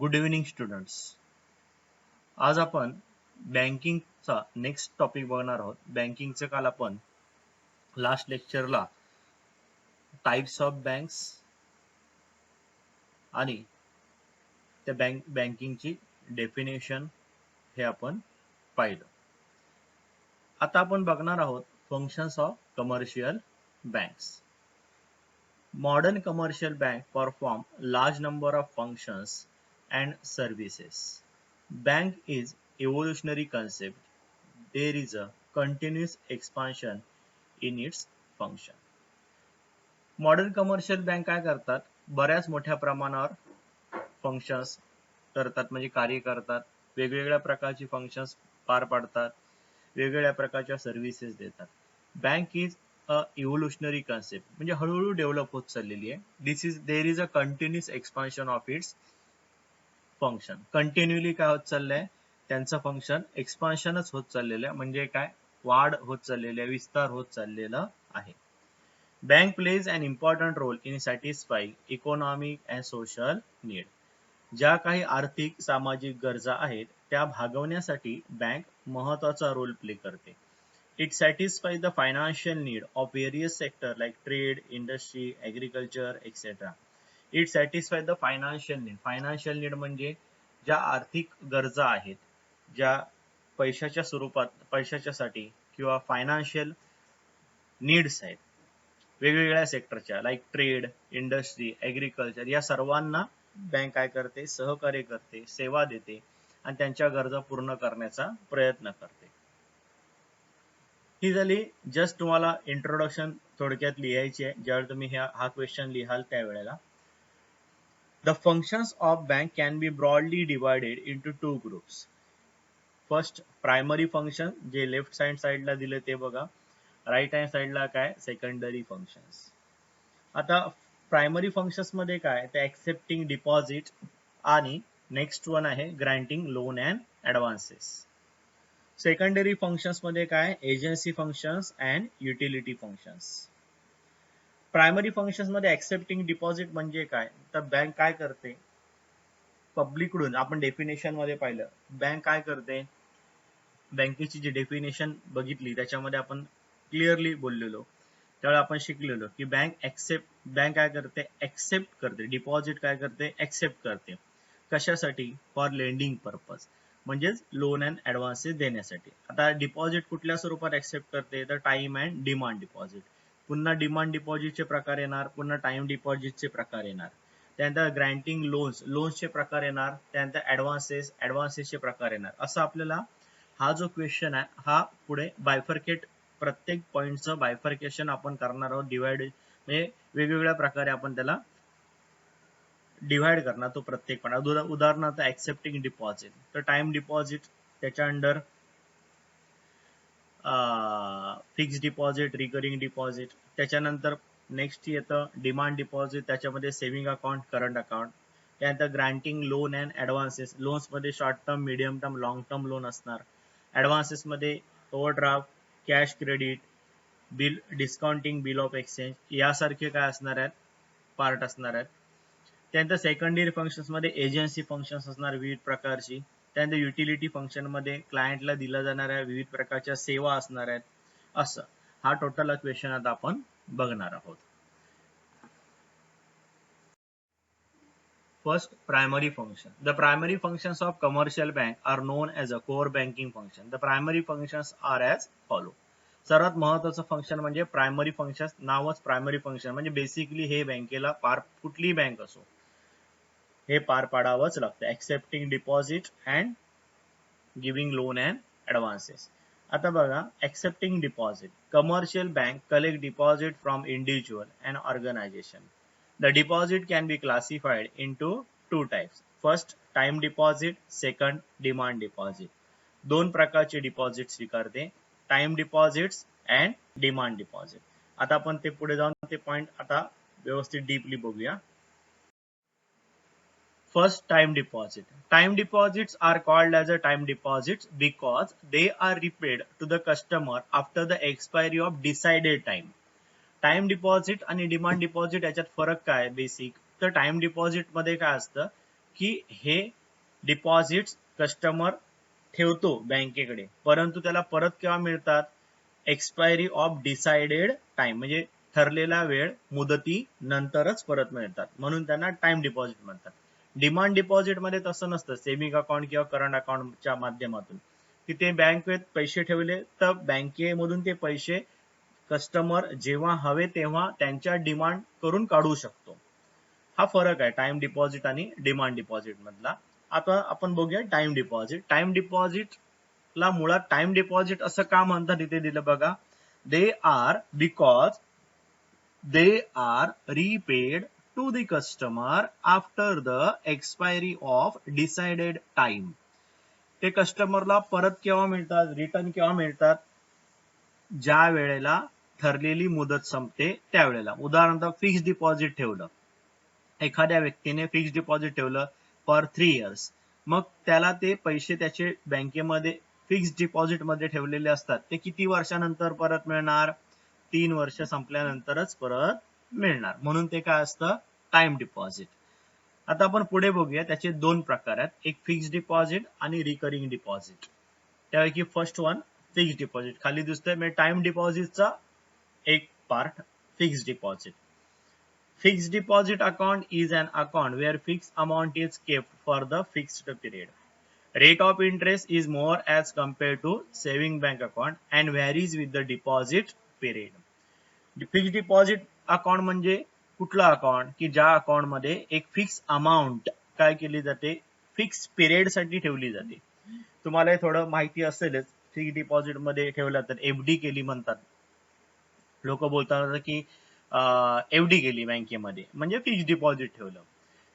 Good evening students. आज आपण बँकिंगचा नेक्स्ट टॉपिक बघणार आहोत. बँकिंगचं काल आपण लास्ट लेक्चरला टाइप्स ऑफ बँक्स आणि त्या बँकिंगची डेफिनेशन हे आपण पाहिलं. आता आपण बघणार आहोत functions of commercial banks. Modern commercial bank perform large number of functions and services. Bank is evolutionary concept. There is a continuous expansion in its function. Modern commercial bank काय करतात, बऱ्याच मोठ्या प्रमाणावर फंक्शन्स करतात, म्हणजे कार्य करतात, वेगवेगळ्या प्रकारची फंक्शन्स पार पाडतात, वेगवेगळ्या प्रकारच्या सर्व्हिसेस देतात. Bank is a evolutionary concept, म्हणजे हळूहळू डेव्हलप होत चाललेली आहे. There is a continuous expansion of its function. Continuously काय होत चाललंय, त्यांचं फंक्शन एक्सपान्शनच होत चाललेलं आहे, म्हणजे काय, वाढ होत चाललेली आहे, विस्तार होत चाललेला आहे. Bank plays an important role in satisfying economic and social need. ज्या काही आर्थिक सामाजिक गरजा आहेत त्या भागवण्यासाठी बँक महत्वाचा रोल प्ले करते. It satisfy the financial need of various sector like trade, industry, agriculture etcetera. It satisfy the financial need. Financial need म्हणजे ज्या आर्थिक गरजा आहेत, ज्या पैशाच्या स्वरूपात, पैशाच्यासाठी किंवा फायनान्शियल नीड्स आहेत वेगवेगळ्या सेक्टरच्या, लाईक ट्रेड, इंडस्ट्री, ॲग्रिकल्चर, या सर्वांना बँक काय करते, सहकार्य करते, सेवा देते आणि त्यांच्या गरजा पूर्ण करण्याचा प्रयत्न करते. ही झाली जस्ट तुम्हाला इंट्रोडक्शन थोडक्यात लिहायची आहे. ज्यावेळी तुम्ही हा क्वेश्चन लिहाल त्यावेळेला. The functions of bank can be broadly divided into two groups. First primary function, जे लेफ्ट साईडला दिले ते बघा. राईट हँड साईडला काय, सेकंडरी फंक्शन्स. आता प्रायमरी फंक्शन्स मध्ये काय, ते ऍक्सेप्टिंग डिपॉझिट आणि नेक्स्ट वन आहे ग्रँटिंग loan and advances. Secondary functions मध्ये काय, agency functions and utility functions. Primary functions मध्ये ऍक्सेप्टिंग डिपॉझिट म्हणजे काय, तर बँक काय करते, पब्लिककडून आपण डेफिनेशन मध्ये पाहिलं, बँक काय करते, बँकेची जी डेफिनेशन बघितली त्याच्यामध्ये आपण क्लिअरली बोललेलो, त्यावेळी आपण शिकलेलो की बँक काय करते, ऍक्सेप्ट करते डिपॉझिट, काय करते, ऍक्सेप्ट करते. कशासाठी, फॉर लेंडिंग पर्पज, म्हणजेच लोन अँड ऍडव्हान्सेस देण्यासाठी. आता डिपॉझिट कुठल्या स्वरूपात ऍक्सेप्ट करते, तर टाइम अँड डिमांड डिपॉझिट. पुन्हा डिमांड डिपॉझिटचे प्रकार येणार, पुन्हा टाइम डिपॉझिटचे प्रकार येणार, त्यानंतर ग्रँटिंग लोन्सचे प्रकार येणार, त्यानंतर ऍडव्हान्सेसचे प्रकार येणार. असं आपल्याला हा जो क्वेश्चन आहे हा पुढे बायफर्केट, प्रत्येक पॉइंटचं बायफर्केशन आपण करणार आहोत, डिवाइड, म्हणजे वेगवेगळ्या प्रकारे आपण त्याला डिवाइड करणार तो प्रत्येक पण. उदाहरणार्थ ऍक्सेप्टिंग डिपॉझिट, तर टाइम डिपॉझिट, त्याच्या under fix deposit, recurring deposit. त्याच्यानंतर नेक्स्ट येतं डिमांड डिपॉझिट, त्याच्यामध्ये सेव्हिंग अकाउंट, करंट अकाउंट. त्यानंतर ग्रँटिंग लोन अँड ऍडव्हान्सेस, लोन्स मध्ये short term, medium term, long term loan असणार. ऍडव्हान्सेस मध्ये overdraft, cash credit, bill discounting, bill of exchange यासारखे काय असणार आहेत, पार्ट असणार आहेत. त्यानंतर सेकंडरी फंक्शन्स मध्ये एजन्सी फंक्शन्स असणार विविध प्रकारची. त्यानंतर युटिलिटी फंक्शन मध्ये क्लायंटला दिल्या जाणाऱ्या विविध प्रकारच्या सेवा असणार आहेत. असं हा टोटल क्वेश्चन आता आपण बघणार आहोत. First, primary function. The primary functions of commercial bank are known as a core banking function. The primary functions are as follow. सर्वात महत्वाचं फंक्शन म्हणजे प्रायमरी फंक्शन, नावच प्रायमरी फंक्शन, म्हणजे बेसिकली हे बँकेला कुठली बँक असो हे पार पाडावंच लागतं. Accepting deposit and giving loan and advances. आता बघा, accepting deposit, commercial bank collect deposit from individual and organisation. The deposit can be classified into two types. First, time deposit. Second, demand deposit. दोन प्रकारचे deposit स्वीकारते, time deposits and demand deposit. आता आपण ते पुढे जाऊन ते पॉइंट आता व्यवस्थित डीपली बघूया. First, time deposit. Time deposits are called as a time deposits because they are repaid to the customer after the expiry of decided time. Time deposit आणि डिमांड डिपॉझिट याच्यात फरक काय बेसिक, तर time deposit मध्ये काय असतं की हे डिपॉझिट कस्टमर ठेवतो बँकेकडे, परंतु त्याला परत केव्हा मिळतात, एक्सपायरी ऑफ डिसाइडेड टाइम, म्हणजे ठरलेला वेळ मुदती नंतरच परत मिळतात, म्हणून त्यांना टाइम डिपॉझिट म्हणतात. डिमांड डिपॉझिट मध्ये तसं नसतं, सेव्हिंग अकाउंट किंवा करंट अकाउंटच्या माध्यमातून तिथे बँकेत पैसे ठेवले तर बँकेमधून ते पैसे कस्टमर जेव्हा हवे तेव्हा त्यांच्या डिमांड करून काढू शकतो. हा फरक आहे टाइम डिपॉझिट आणि डिमांड डिपॉझिट मधला. आता आपण बघूया टाइम डिपॉझिट. टाइम डिपॉझिट ला मुळात टाइम डिपॉझिट असं का म्हणतात इथे दिलं बघा, they are because they are repaid to the customer after the expiry of decided time. ते कस्टमरला परत केव्हा मिळतात, रिटर्न केव्हा मिळतात, ज्या वेळेला ठरलेली मुदत संपते त्यावेळेला. उदाहरणार्थ फिक्स डिपॉझिट ठेवलं, एखाद्या व्यक्तीने फिक्स डिपॉझिट ठेवलं फॉर 3 इयर्स, मग त्याला ते पैसे त्याचे बँकेमध्ये फिक्स डिपॉझिट मध्ये ठेवलेले असतात, ते किती वर्षानंतर परत मिळणार, 3 वर्ष संपल्यानंतरच परत मिळणार, म्हणून ते काय असतं, टाइम डिपॉझिट. आता आपण पुढे बघूया, त्याचे दोन प्रकार आहेत, एक फिक्स डिपॉझिट आणि रिकरिंग डिपॉझिट. त्यापैकी फर्स्ट वन फिक्स डिपॉझिट, खाली दिसतंय, म्हणजे टाइम डिपॉझिटचा एक part fix deposit. Fixed deposit account is an account where fixed amount is kept for the fixed period. Rate of interest is more as compared to saving bank account and varies with the deposit period. Fixed deposit account म्हणजे कुठला account, की ज्या account मध्ये एक fix amount काय केली जाते, fix period साठी ठेवली जाते. तुम्हाला हे थोडं माहिती असेलच, फिक्स डिपॉझिट मध्ये ठेवलं तर एफडी केली म्हणतात, लोक बोलतात की एफडी केली बँकेमध्ये, म्हणजे फिक्स डिपॉझिट ठेवलं.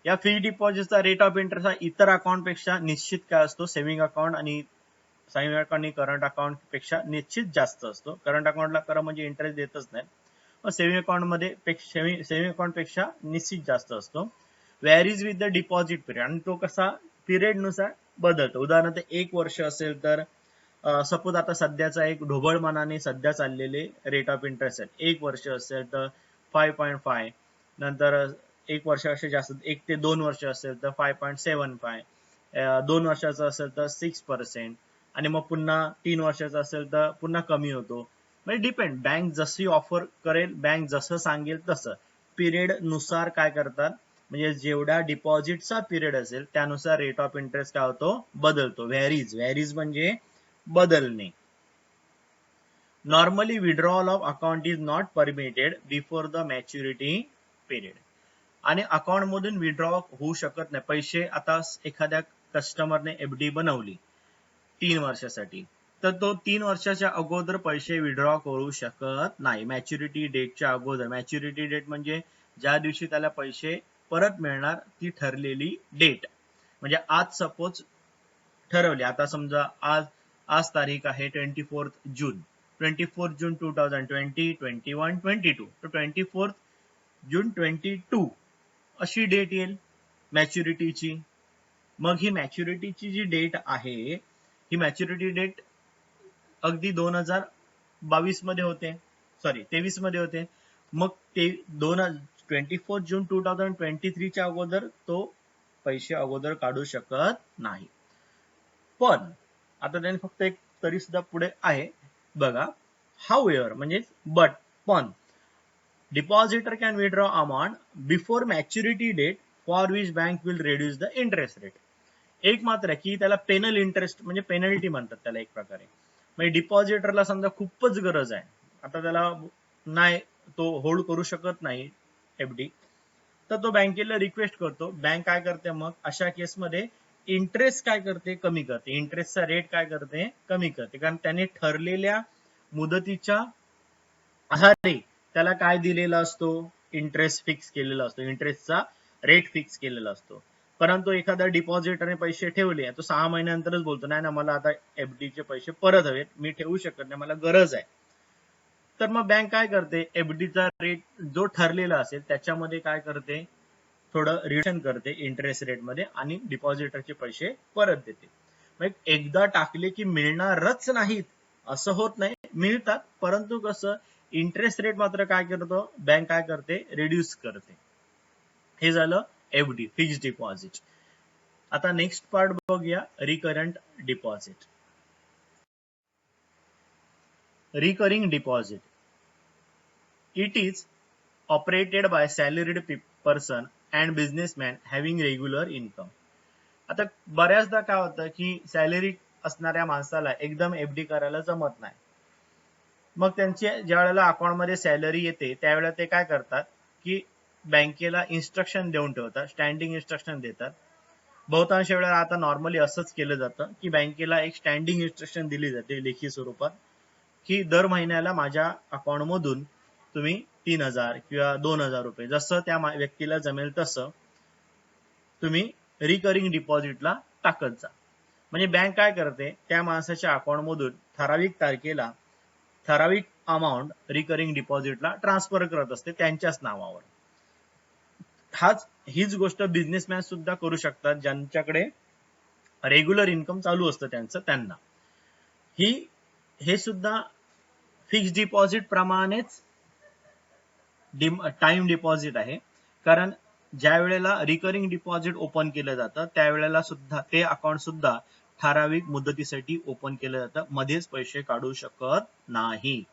या फिक्स डिपॉझिटचा रेट ऑफ इंटरेस्ट हा इतर अकाउंट पेक्षा निश्चित काय असतो, सेव्हिंग अकाउंट आणि करंट अकाउंट पेक्षा निश्चित जास्त असतो. करंट अकाउंटला खरं म्हणजे इंटरेस्ट देतच नाही, सेव्हिंग अकाउंट मध्ये सेव्हिंग अकाउंट पेक्षा निश्चित जास्त असतो. Varies with the deposit period, आणि तो कसा पिरियड नुसार बदलतो. उदाहरणार्थ 1 वर्ष असेल तर सपोज आता सध्याचा एक ढोबळ मनाने सध्या चाललेले रेट ऑफ इंटरेस्ट आहे, 1 वर्ष असेल तर 5.5, नंतर 1 वर्षापेक्षा जास्त 1 ते 2 वर्ष असेल तर 5.75, 2 वर्षाचं असेल तर 6%, आणि मग पुन्हा 3 वर्षाचा असेल तर पुन्हा कमी होतो. म्हणजे डिपेंड, बँक जशी ऑफर करेल, बँक जसं सांगेल तसं पिरियड नुसार काय करतात, म्हणजे जेवढा डिपॉझिटचा पिरियड असेल त्यानुसार रेट ऑफ इंटरेस्ट काय होतो, बदलतो. व्हॅरीज म्हणजे बदलणे. Normally withdrawal of account is not permitted before the maturity period. आणि अकाउंट मधून विड्रॉ होऊ शकत नाही पैसे. आता एखाद्या कस्टमरने एफडी बनवली 3 वर्षासाठी, तर तो 3 वर्षाच्या अगोदर पैसे विड्रॉ करू शकत नाही, मॅच्युरिटी डेटच्या अगोदर. मॅच्युरिटी डेट म्हणजे ज्या दिवशी त्याला पैसे परत मिळणार ती ठरलेली डेट. म्हणजे आज सपोज ठरवले, आता समजा आज तारीख आहे 24 जून 2020, 21, 22, तर 24 जून 22 अशी डेट येईल मॅच्युरिटीची. मग ही मॅच्युरिटीची जी डेट आहे, ही मॅच्युरिटी डेट अगदी 2022 मध्ये होते, सॉरी 23 मध्ये होते. मग ते 24 जून 2023 च्या अगोदर तो पैसे अगोदर काढू शकत नाही. पण आता त्याने फक्त एक तरी सुद्धा पुढे आहे बघा, हाऊएव्हर म्हणजे बट, पण depositor can withdraw amount before maturity date for which bank will reduce the interest rate. एक मात्र की त्याला पेनल इंटरेस्ट म्हणजे पेनल्टी म्हणतात त्याला एक प्रकारे. म्हणजे डिपॉझिटरला समजा खूपच गरज आहे, आता त्याला नाही, तो होल्ड करू शकत नाही एफडी, तर तो बँकेला रिक्वेस्ट करतो. बँक काय करते मग अशा केसमध्ये, इंटरेस्ट काय करते, कमी करते. इंटरेस्टचा रेट काय करते, कमी करते, कारण त्याने ठरलेल्या मुदतीच्या आधारे त्याला काय दिलेला असतो, इंटरेस्ट फिक्स केलेला असतो, इंटरेस्टचा रेट फिक्स केलेला असतो. परंतु एखादा डिपॉझिटरने पैसे ठेवले, तो 6 महिन्यानंतरच बोलतो नाही ना मला आता एफडीचे पैसे परत हवेत, मी ठेवू शकत नाही, मला गरज आहे. तर मग बँक काय करते, एफडीचा रेट जो ठरलेला असेल त्याच्यामध्ये काय करते, थोडं रिडक्शन करते इंटरेस्ट रेट मध्ये आणि डिपॉझिटरचे पैसे परत देते. मग एकदा टाकले की मिळणारच नाहीत असं होत नाही, मिळतात, परंतु कसं इंटरेस्ट रेट मात्र काय करतो, बँक काय करते, रिड्यूस करते. हे झालं एफडी फिक्स्ड डिपॉझिट. आता नेक्स्ट पार्ट बघूया, recurrent deposit. Recurring deposit, it is operated by salaried person and businessman having regular income. आता बऱ्याचदा काय होतं की सॅलरी असणाऱ्या माणसाला एकदम एफडी करायला जमत नाही. मग त्यांची ज्या वेळेला अकाउंटमध्ये सॅलरी येते त्यावेळेला ते काय करतात की बँकेला इन्स्ट्रक्शन देऊन ठेवतात, स्टँडिंग इन्स्ट्रक्शन देतात. बहुतांश वेळेला आता नॉर्मली असंच केलं जातं की बँकेला एक स्टँडिंग इन्स्ट्रक्शन दिली जाते लेखी स्वरूपात की दर महिन्याला माझ्या अकाउंट मधून तुम्ही 3,000 किंवा 2,000 रुपये जसं त्या व्यक्तीला जमेल तसं तुम्ही रिकरिंग डिपॉझिटला टाकत जा. म्हणजे बँक काय करते, त्या माणसाच्या अकाउंट मधून ठराविक तारखेला ठराविक अमाऊंट रिकरिंग डिपॉझिटला ट्रान्सफर करत असते त्यांच्याच नावावर. हीच गोष्ट बिझनेसमॅन सुद्धा करू शकतात ज्यांच्याकडे रेग्युलर इन्कम चालू असतं त्यांचं, त्यांना हे सुद्धा फिक्स्ड डिपॉझिट प्रमाणेच टाइम डिपॉझिट आहे. कारण ज्या वेळेला रिकरिंग डिपॉझिट ओपन केलं जातं त्यावेळेला सुद्धा ते अकाउंट सुद्धा ठराविक मुदतीसाठी ओपन केलं जातं, मध्येच पैसे काढू शकत नाही.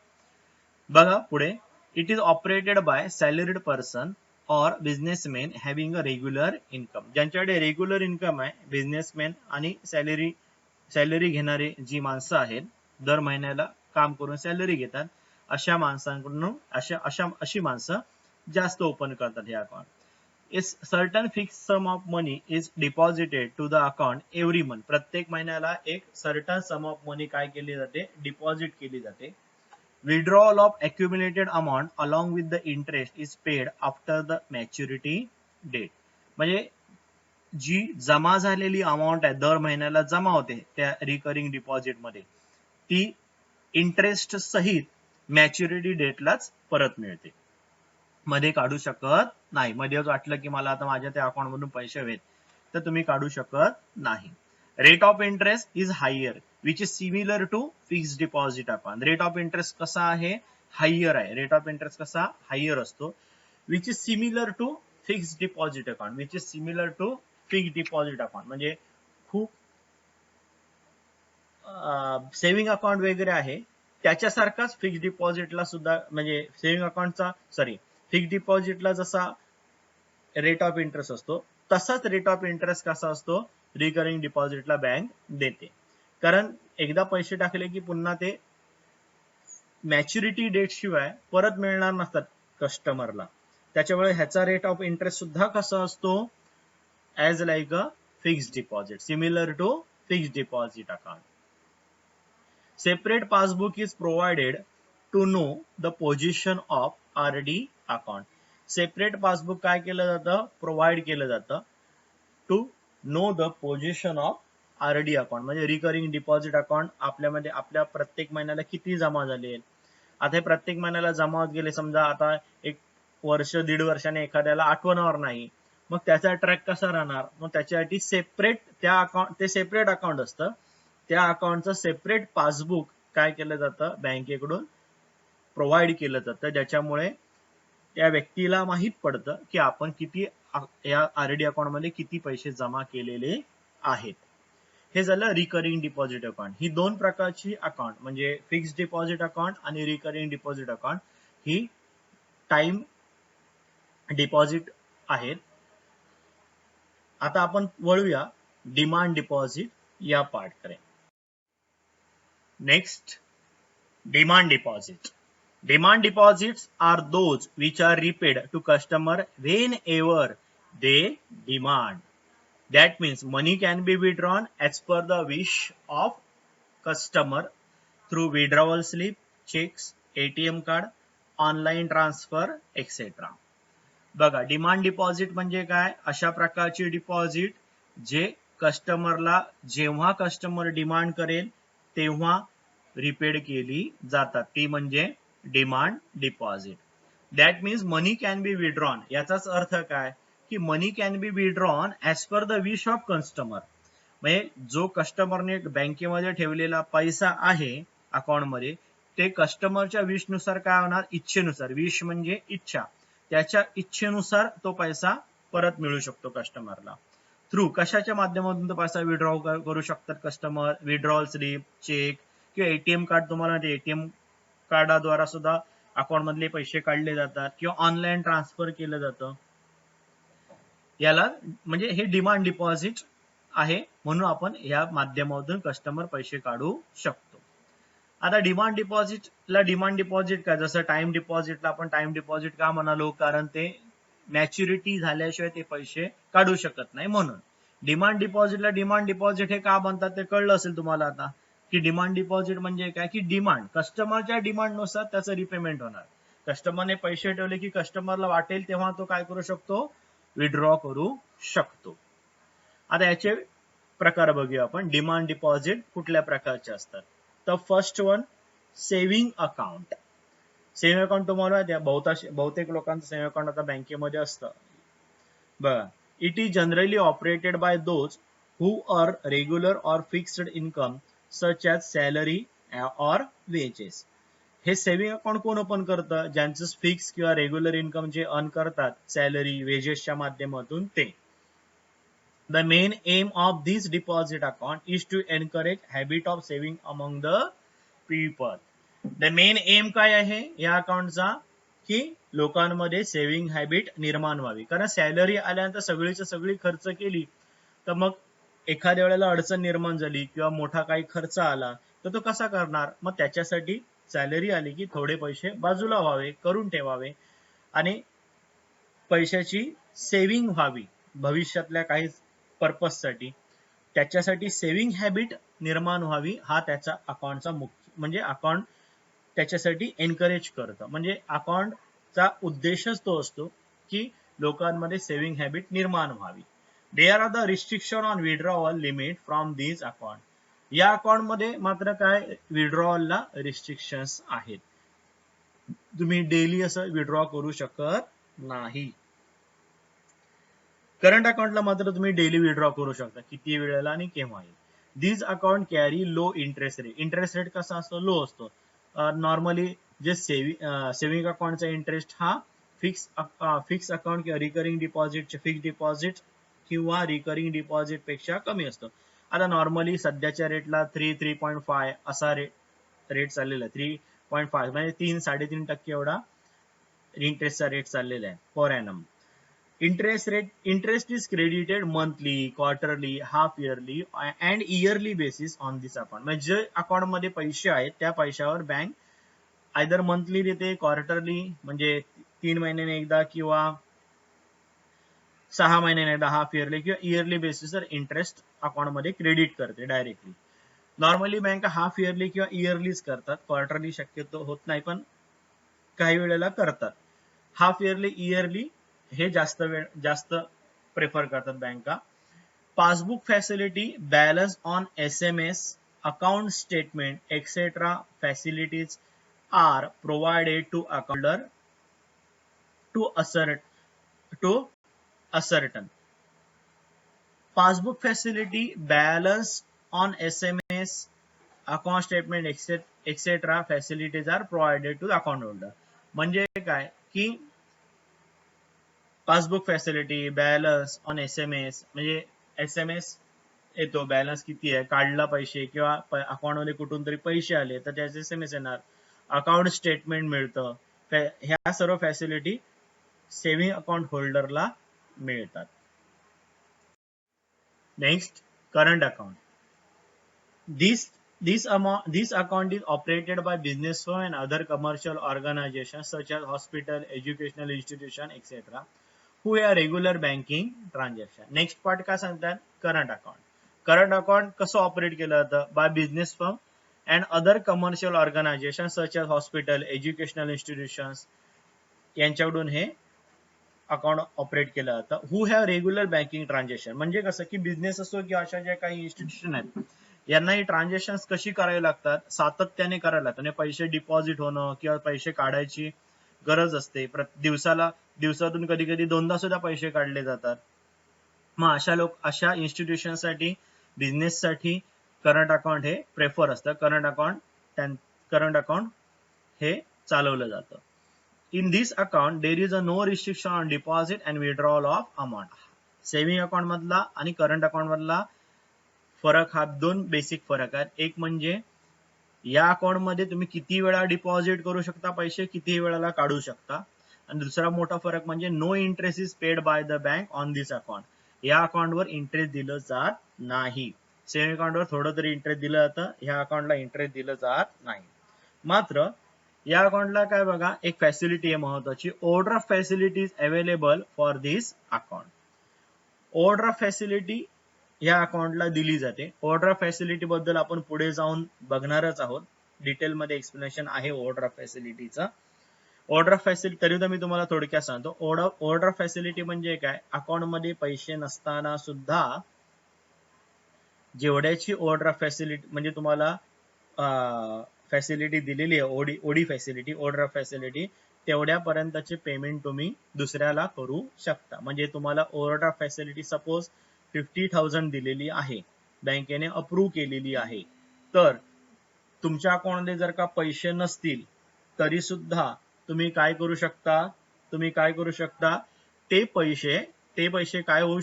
बघा पुढे, it is operated by salaried person और businessman having a regular income. ज्यांच्याकडे रेग्युलर इन्कम आहे, बिझनेसमॅन आणि सॅलरी घेणारे जी माणसं आहेत, दर महिन्याला काम करून सॅलरी घेतात, अशा माणसांकडून अशी माणसं जास्त ओपन करतात हे account. Is certain fix sum of money is deposited to the account every month. प्रत्येक महिन्याला एक सर्टन सम ऑफ मनी काय केली जाते, डिपॉझिट केली जाते. Withdrawal of accumulated amount along with the interest is paid after the maturity date. म्हणजे जी जमा झालेली अमाऊंट आहे, दर महिन्याला जमा होते त्या रिकरिंग डिपॉझिट मध्ये, ती इंटरेस्ट सहित मॅच्युरिटी डेटलाच परत मिळते, मध्ये काढू शकत नाही. मध्ये वाटलं की मला आता माझ्या त्या अकाउंट मधून पैसे हवेत तर तुम्ही काढू शकत नाही. Rate of interest is higher which is similar to fixed deposit account. Rate of interest कसा आहे, हायर आहे. रेट ऑफ इंटरेस्ट कसा हायर असतो, which is similar to fixed deposit account, which is similar to fixed deposit account. म्हणजे खूप saving account वगैरे आहे त्याच्यासारखाच fixed डिपॉझिटला सुद्धा, म्हणजे सेव्हिंग अकाउंटचा फिक्स्ड डिपॉझिटला जसा रेट ऑफ इंटरेस्ट असतो तसाच रेट ऑफ इंटरेस्ट कसा असतो रिकरिंग डिपॉझिटला बँक देते. कारण एकदा पैसे टाकले की पुन्हा ते मॅच्युरिटी डेट शिवाय परत मिळणार नसतात कस्टमरला. त्याच्यामुळे ह्याचा रेट ऑफ इंटरेस्ट सुद्धा कसा असतो, as like a fixed deposit, similar to fixed deposit account. Separate passbook is provided to know the position of RD account. Separate passbook काय केलं जातं, प्रोव्हाइड केलं जातं to know the position of RD account. म्हणजे recurring deposit account आपल्यामध्ये आपल्या प्रत्येक महिन्याला किती जमा झाले. आता हे प्रत्येक महिन्याला जमा होत गेले, समजा आता एक वर्ष दीड वर्षाने एखाद्याला आठवणावर नाही, मग त्याचा ट्रॅक कसा राहणार. मग त्याच्यासाठी सेपरेट त्या अकाउंट, ते सेपरेट अकाउंट असतं, त्या अकाउंटचं सेपरेट पासबुक काय केलं जातं, बँकेकडून प्रोव्हाइड केलं जातं, ज्याच्यामुळे त्या व्यक्तीला माहित पडतं की आपण किती या आरडी अकाउंट मध्ये किती पैसे जमा केलेले आहेत. हे झालं रिकरिंग डिपॉझिट अकाउंट. ही दोन प्रकारची अकाउंट म्हणजे फिक्स्ड डिपॉझिट अकाउंट आणि रिकरिंग डिपॉझिट अकाउंट ही टाइम डिपॉझिट आहेत. आता आपण वळूया डिमांड डिपॉझिट या पार्ट कडे. Next, demand deposit. Demand deposits are those which are repaid to customer whenever they demand. That means money can be withdrawn as per the wish of customer through withdrawal slip, checks, ATM card, online transfer, etc. बघा, demand deposit म्हणजे काय, अशा प्रकारची deposit जे कस्टमरला जेव्हा customer demand करेल तेव्हा रिपेड केली जातात, ती म्हणजे demand deposit. That means money can be withdrawn. याचाच अर्थ काय की money can be withdrawn as per the wish of customer. म्हणजे जो कस्टमरने बँकेमध्ये ठेवलेला पैसा आहे अकाउंट मध्ये, ते कस्टमरच्या विशनुसार काय होणार, इच्छेनुसार. विश म्हणजे इच्छा, त्याच्या इच्छेनुसार तो पैसा परत मिळू शकतो कस्टमरला. थ्रू कशाच्या माध्यमातून तो पैसा विड्रॉ करू शकतात कस्टमर, विड्रॉल स्लिप, चेक किंवा एटीएम कार्ड, तुम्हाला एटीएम कार्डाद्वारा सुद्धा अकाउंट मधले पैसे काढले जातात किंवा ऑनलाईन ट्रान्सफर केलं जातं. याला म्हणजे हे डिमांड डिपॉझिट आहे, म्हणून आपण या माध्यमातून कस्टमर पैसे काढू शकतो. आता डिमांड डिपॉझिटला डिमांड डिपॉझिट काय, जसं टाइम डिपॉझिटला आपण टाइम डिपॉझिट का म्हणालो, कारण ते मॅच्युरिटी झाल्याशिवाय ते पैसे काढू शकत नाही म्हणून. डिमांड डिपॉझिटला डिमांड डिपॉझिट हे का म्हणतात ते कळलं असेल तुम्हाला आता, की डिमांड डिपॉझिट म्हणजे काय, की डिमांड कस्टमरच्या डिमांडनुसार त्याचं रिपेमेंट होणार. कस्टमरने पैसे ठेवले की कस्टमरला वाटेल तेव्हा तो काय करू शकतो, विड्रॉ करू शकतो. आता याचे प्रकार बघूया आपण. डिमांड डिपॉझिट कुठल्या प्रकारचे असतात, तर first one saving account. Saving account तुम्हाला माहिती आहे, बहुतेक लोकांचं सेव्हिंग अकाउंट आता बँकेमध्ये असतं बघा. It is generally operated by those who earn regular और fixed income such as salary और वेजेस. हे सेव्हिंग अकाउंट कोण ओपन करतं, ज्यांचं फिक्स किंवा रेग्युलर इन्कम जे अर्न करतात सॅलरी वेजेसच्या माध्यमातून ते. The main aim of this deposit account is to encourage habit of saving among the people. The main aim काय आहे या अकाउंटचा, की लोकांमध्ये सेव्हिंग हॅबिट निर्माण व्हावी. कारण सॅलरी आल्यानंतर सगळीची सगळी खर्च केली तर मग एखाद्या वेळेला अडचण निर्माण झाली किंवा मोठा काही खर्च आला तर तो कसा करणार. मग त्याच्यासाठी सॅलरी आली की थोडे पैसे बाजूला व्हावे, करून ठेवावे आणि पैशाची सेव्हिंग व्हावी भविष्यातल्या काही पर्पज साठी. त्याच्यासाठी सेव्हिंग हॅबिट निर्माण व्हावी हा त्याचा अकाउंटचा मुख्य म्हणजे अकाउंट त्याच्यासाठी एनकरेज करतं. म्हणजे अकाउंटचा उद्देशच तो असतो की लोकांमध्ये सेव्हिंग हॅबिट निर्माण व्हावी. There are the restriction on withdrawal limit from this account. या अकाउंट मध्ये मात्र काय विड्रॉवलला रिस्ट्रिक्शन्स आहेत. तुम्ही डेली असं विड्रॉ करू शकत नाही. करंट अकाउंटला मात्र तुम्ही डेली विड्रॉ करू शकता, किती वेळेला आणि केव्हाही. This account carry low interest rate. Interest rate कसा असतो, लो असतो. नॉर्मली जे सेव्हिंग अकाउंटचा इंटरेस्ट हा फिक्स अकाउंट किंवा रिकरिंग डिपॉझिटचे फिक्स डिपॉझिट किंवा रिकरिंग डिपॉझिट पेक्षा कमी असतो. आता नॉर्मली सध्याच्या रेटला 3.5 असा रेट चाललेला आहे. 3.5 म्हणजे 3-3.5% एवढा इंटरेस्टचा रेट चाललेला आहे per annum. Interest is credited monthly, quarterly, half yearly and yearly basis on this account. म्हणजे जे अकाउंट मध्ये पैसे आहेत त्या पैशावर बँक आयदर मंथली देते, क्वार्टरली म्हणजे 3 महिन्याने एकदा किंवा 6 महिन्याने एकदा, हाफ इयरली किंवा इयरली बेसिसवर इंटरेस्ट अकाउंट मध्ये क्रेडिट करते directly. Normally bank half yearly किंवा इयरलीच करतात, क्वार्टरली शक्यतो होत नाही पण काही वेळेला करतात. हाफ इयरली इयरली हे जास्त प्रेफर करतात बँका. Passbook facility, balance on SMS, account statement etcetera facilities are provided to accounter to ascertain. Passbook facility, balance on SMS, account statement etcetera facilities are provided to account holder. म्हणजे काय की passbook facility, balance on SMS म्हणजे SMS येतो, balance किती आहे, काढला पैसे किंवा अकाउंट मध्ये कुठून तरी पैसे आले तर त्याचे SMS येणार, अकाउंट स्टेटमेंट मिळतं. ह्या सर्व फॅसिलिटी सेव्हिंग अकाउंट होल्डरला मिळतात. Next, current account. This account is operated by business firm and other commercial organizations such as hospital, educational institution, etc. who have regular banking transaction. Next part काय सांगतात, current account. Current account कसं operate केलं जातं, by business firm and other commercial organisation such as hospital, educational institutions यांच्याकडून हे account operate केलं जातं. Who have regular banking transaction. म्हणजे कसं की बिझनेस असो किंवा अशा ज्या काही इन्स्टिट्यूशन आहेत यांना ही ट्रान्झॅक्शन कशी करावी लागतात, सातत्याने करायला लागतात. म्हणजे पैसे डिपॉझिट होणं किंवा पैसे काढायची गरज असते. दिवसातून कधी कधी 2दा सुद्धा पैसे काढले जातात. मग अशा इन्स्टिट्यूशन साठी, बिझनेस साठी करंट अकाउंट हे प्रेफर असतं. करंट अकाउंट हे चालवलं जातं. In this account there is a no restriction on deposit and withdrawal of amount. Saving account मधला आणि करंट अकाउंट मधला फरक हा दोन बेसिक फरक आहेत. एक म्हणजे या अकाउंट मध्ये तुम्ही किती वेळा डिपॉझिट करू शकता पैसे, किती वेळाला काढू शकता. आणि दुसरा मोठा फरक म्हणजे no interest is paid by the bank on this account. या अकाउंटवर इंटरेस्ट दिलं जात नाही. सेव्हिंग अकाउंटवर थोडं तरी इंटरेस्ट दिलं जातं, ह्या अकाउंटला इंटरेस्ट दिलं जात नाही. मात्र या अकाउंटला काय बघा, एक फॅसिलिटी आहे महत्वाची, order of facility is available for this account. Order of facility या अकाउंटला दिली जाते. ऑर्डर ऑफ फॅसिलिटी बद्दल आपण पुढे जाऊन बघणारच आहोत. डिटेल मध्ये एक्सप्लेनेशन आहे ऑर्डर ऑफ फॅसिलिटीचा. ऑर्डर ऑफ फॅसिलिटी तरी मी तुम्हाला थोडक्यात सांगतो. ऑर्डर ऑफ फॅसिलिटी म्हणजे काय, अकाउंट मध्ये पैसे नसताना सुद्धा जेवढ्याची ऑर्डर ऑफ फॅसिलिटी म्हणजे तुम्हाला फॅसिलिटी दिलेली आहे, OD facility, overdraft facility, तेवढ्यापर्यंतचे पेमेंट तुम्ही दुसऱ्याला करू शकता. म्हणजे तुम्हाला ऑर्डर ऑफ फॅसिलिटी सपोज 50,000 दिलेली आहे, बँकेने अप्रूव्ह केलेली आहे, तर तुमच्या अकाउंटमध्ये जर का पैसे नसतील तरी सुद्धा तुम्ही काय करू शकता, ते पैसे काय होऊ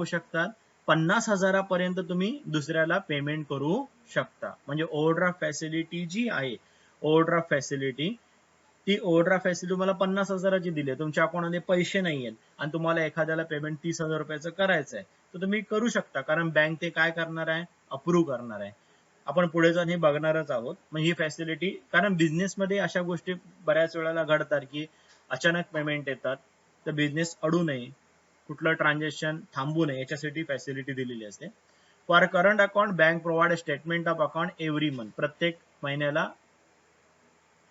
शकतात, 50,000 तुम्ही दुसऱ्याला पेमेंट करू शकता. म्हणजे ऑर्डर ऑफ फॅसिलिटी जी आहे, ऑर्डर ऑफ फॅसिलिटी तुम्हाला 50,000ची दिली आहे, तुमच्या अकाउंटमध्ये पैसे नाही आहेत आणि तुम्हाला एखाद्याला पेमेंट 30,000 रुपयाचं करायचं आहे, तर तुम्ही करू शकता, कारण बँक ते काय करणार आहे, अप्रूव्ह करणार आहे. आपण पुढे जाऊन हे बघणारच आहोत. मग ही फॅसिलिटी, कारण बिझनेसमध्ये अशा गोष्टी बऱ्याच वेळेला घडतात की अचानक पेमेंट येतात, तर बिझनेस अडू नये, कुठलं ट्रान्झॅक्शन थांबू नये, याच्यासाठी फॅसिलिटी दिलेली असते. For current account bank provide statement of account every month. प्रत्येक महिन्याला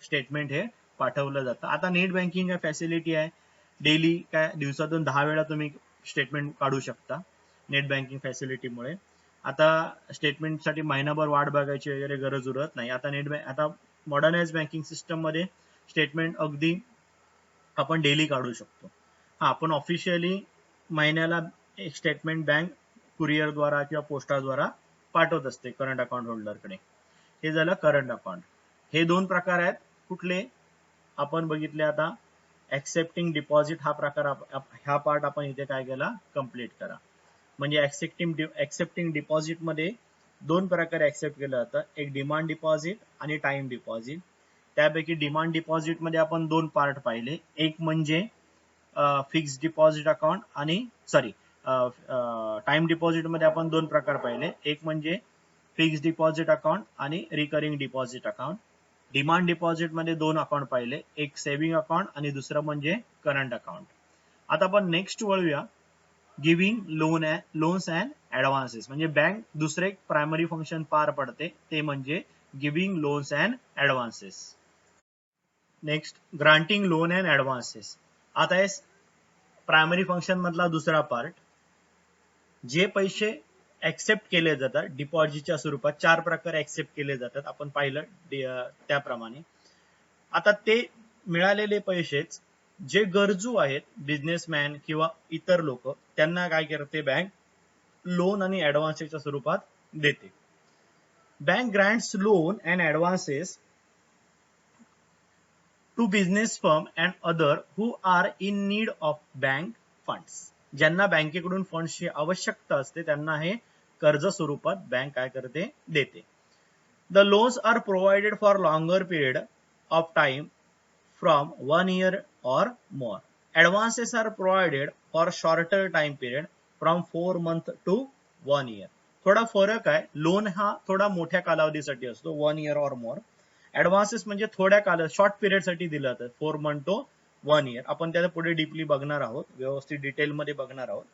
स्टेटमेंट हे पाठवलं जातं. आता नेट बँकिंग फॅसिलिटी आहे, डेली काय दिवसातून 10 वेळा तुम्ही स्टेटमेंट काढू शकता नेट बँकिंग फॅसिलिटीमुळे. आता स्टेटमेंटसाठी महिनाभर वाट बघायची वगैरे गरज उरत नाही. आता मॉडर्नाइज बँकिंग सिस्टम मध्ये स्टेटमेंट अगदी आपण डेली काढू शकतो. हा, आपण ऑफिशियली महिन्याला एक स्टेटमेंट बँक कुरिअरद्वारा किंवा पोस्टाद्वारा पाठवत असते करंट अकाउंट होल्डरकडे. हे झालं करंट अकाउंट. हे दोन प्रकार आहेत. कुठले आपण बघितले आता, ऍक्सेप्टिंग डिपॉझिट हा प्रकार, हा पार्ट आपण इथे काय केला, कम्प्लीट करा. म्हणजे ऍक्सेप्टिंग डिपॉझिट मध्ये दोन प्रकारे ऍक्सेप्ट केलं जातं, एक डिमांड डिपॉझिट आणि टाइम डिपॉझिट. त्यापैकी डिमांड डिपॉझिट मध्ये आपण दोन पार्ट पाहिले, एक म्हणजे फिक्स्ड डिपॉझिट अकाउंट आणि टाइम डिपॉझिट मध्ये आपण दोन प्रकार पाहिले, एक म्हणजे फिक्स्ड डिपॉझिट अकाउंट आणि recurring deposit account. Demand deposit मध्ये दोन अकाउंट पाहिले, एक सेव्हिंग अकाउंट आणि दुसरं म्हणजे करंट अकाउंट. आता आपण नेक्स्ट वळूया, गिव्हिंग लोन्स अँड ऍडव्हान्सेस. म्हणजे बँक दुसरे प्रायमरी फंक्शन पार पडते, ते म्हणजे giving loans and advances. Next, granting loan and advances. आता हे प्रायमरी फंक्शन मधला दुसरा पार्ट. जे पैसे ऍक्सेप्ट केले जातात डिपॉझिटच्या स्वरूपात, चार प्रकारे ऍक्सेप्ट केले जातात, आपण पाहिलं त्याप्रमाणे. आता ते मिळालेले पैसेच जे गरजू आहेत, बिझनेसमॅन किंवा इतर लोक, त्यांना काय करते बँक, लोन आणि ऍडव्हान्सेसच्या स्वरूपात देते. Bank grants loan and advances to business firm and other who are in need of bank funds. ज्यांना बँकेकडून फंड्सची आवश्यकता असते त्यांना हे कर्ज स्वरूपात बँक काय करते, देते. The loans are provided for longer period of time from 1 year or more. Advances are provided for shorter time period from 4 months to 1 year. थोडा फरक आहे, लोन हा थोडा मोठ्या कालावधीसाठी असतो, 1 year or more. ऍडव्हान्सेस म्हणजे थोड्या शॉर्ट पिरियड साठी दिलं जातं, 4 months to 1 year. आपण त्याला पुढे डीपली बघणार आहोत, व्यवस्थित डिटेल मध्ये बघणार आहोत.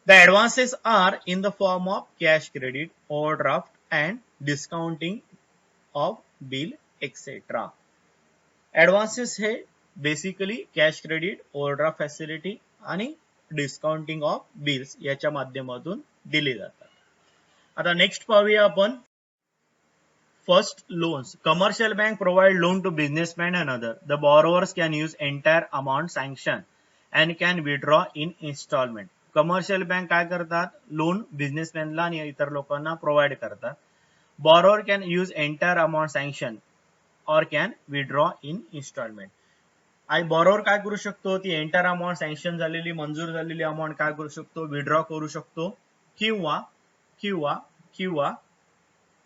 The advances are in the form of cash credit, overdraft and discounting of bill etc. Advances हे basically cash credit, overdraft facility आणि डिस्काउंटिंग ऑफ बिल्स याच्या माध्यमातून दिले जातात. आता नेक्स्ट पाहूया आपण. First, loans. Commercial bank provide loan to businessman and other. The borrowers can use entire amount sanction and can withdraw in instalment. Commercial bank काय करतात, लोन बिझनेसमॅनला आणि इतर लोकांना प्रोव्हाइड करतात. Borrower can use entire amount sanction or can withdraw in installment. Borrower काय करू शकतो, ती एंटर अमाऊंट सँक्शन झालेली मंजूर झालेली अमाऊंट काय करू शकतो, विड्रॉ करू शकतो किंवा किंवा किंवा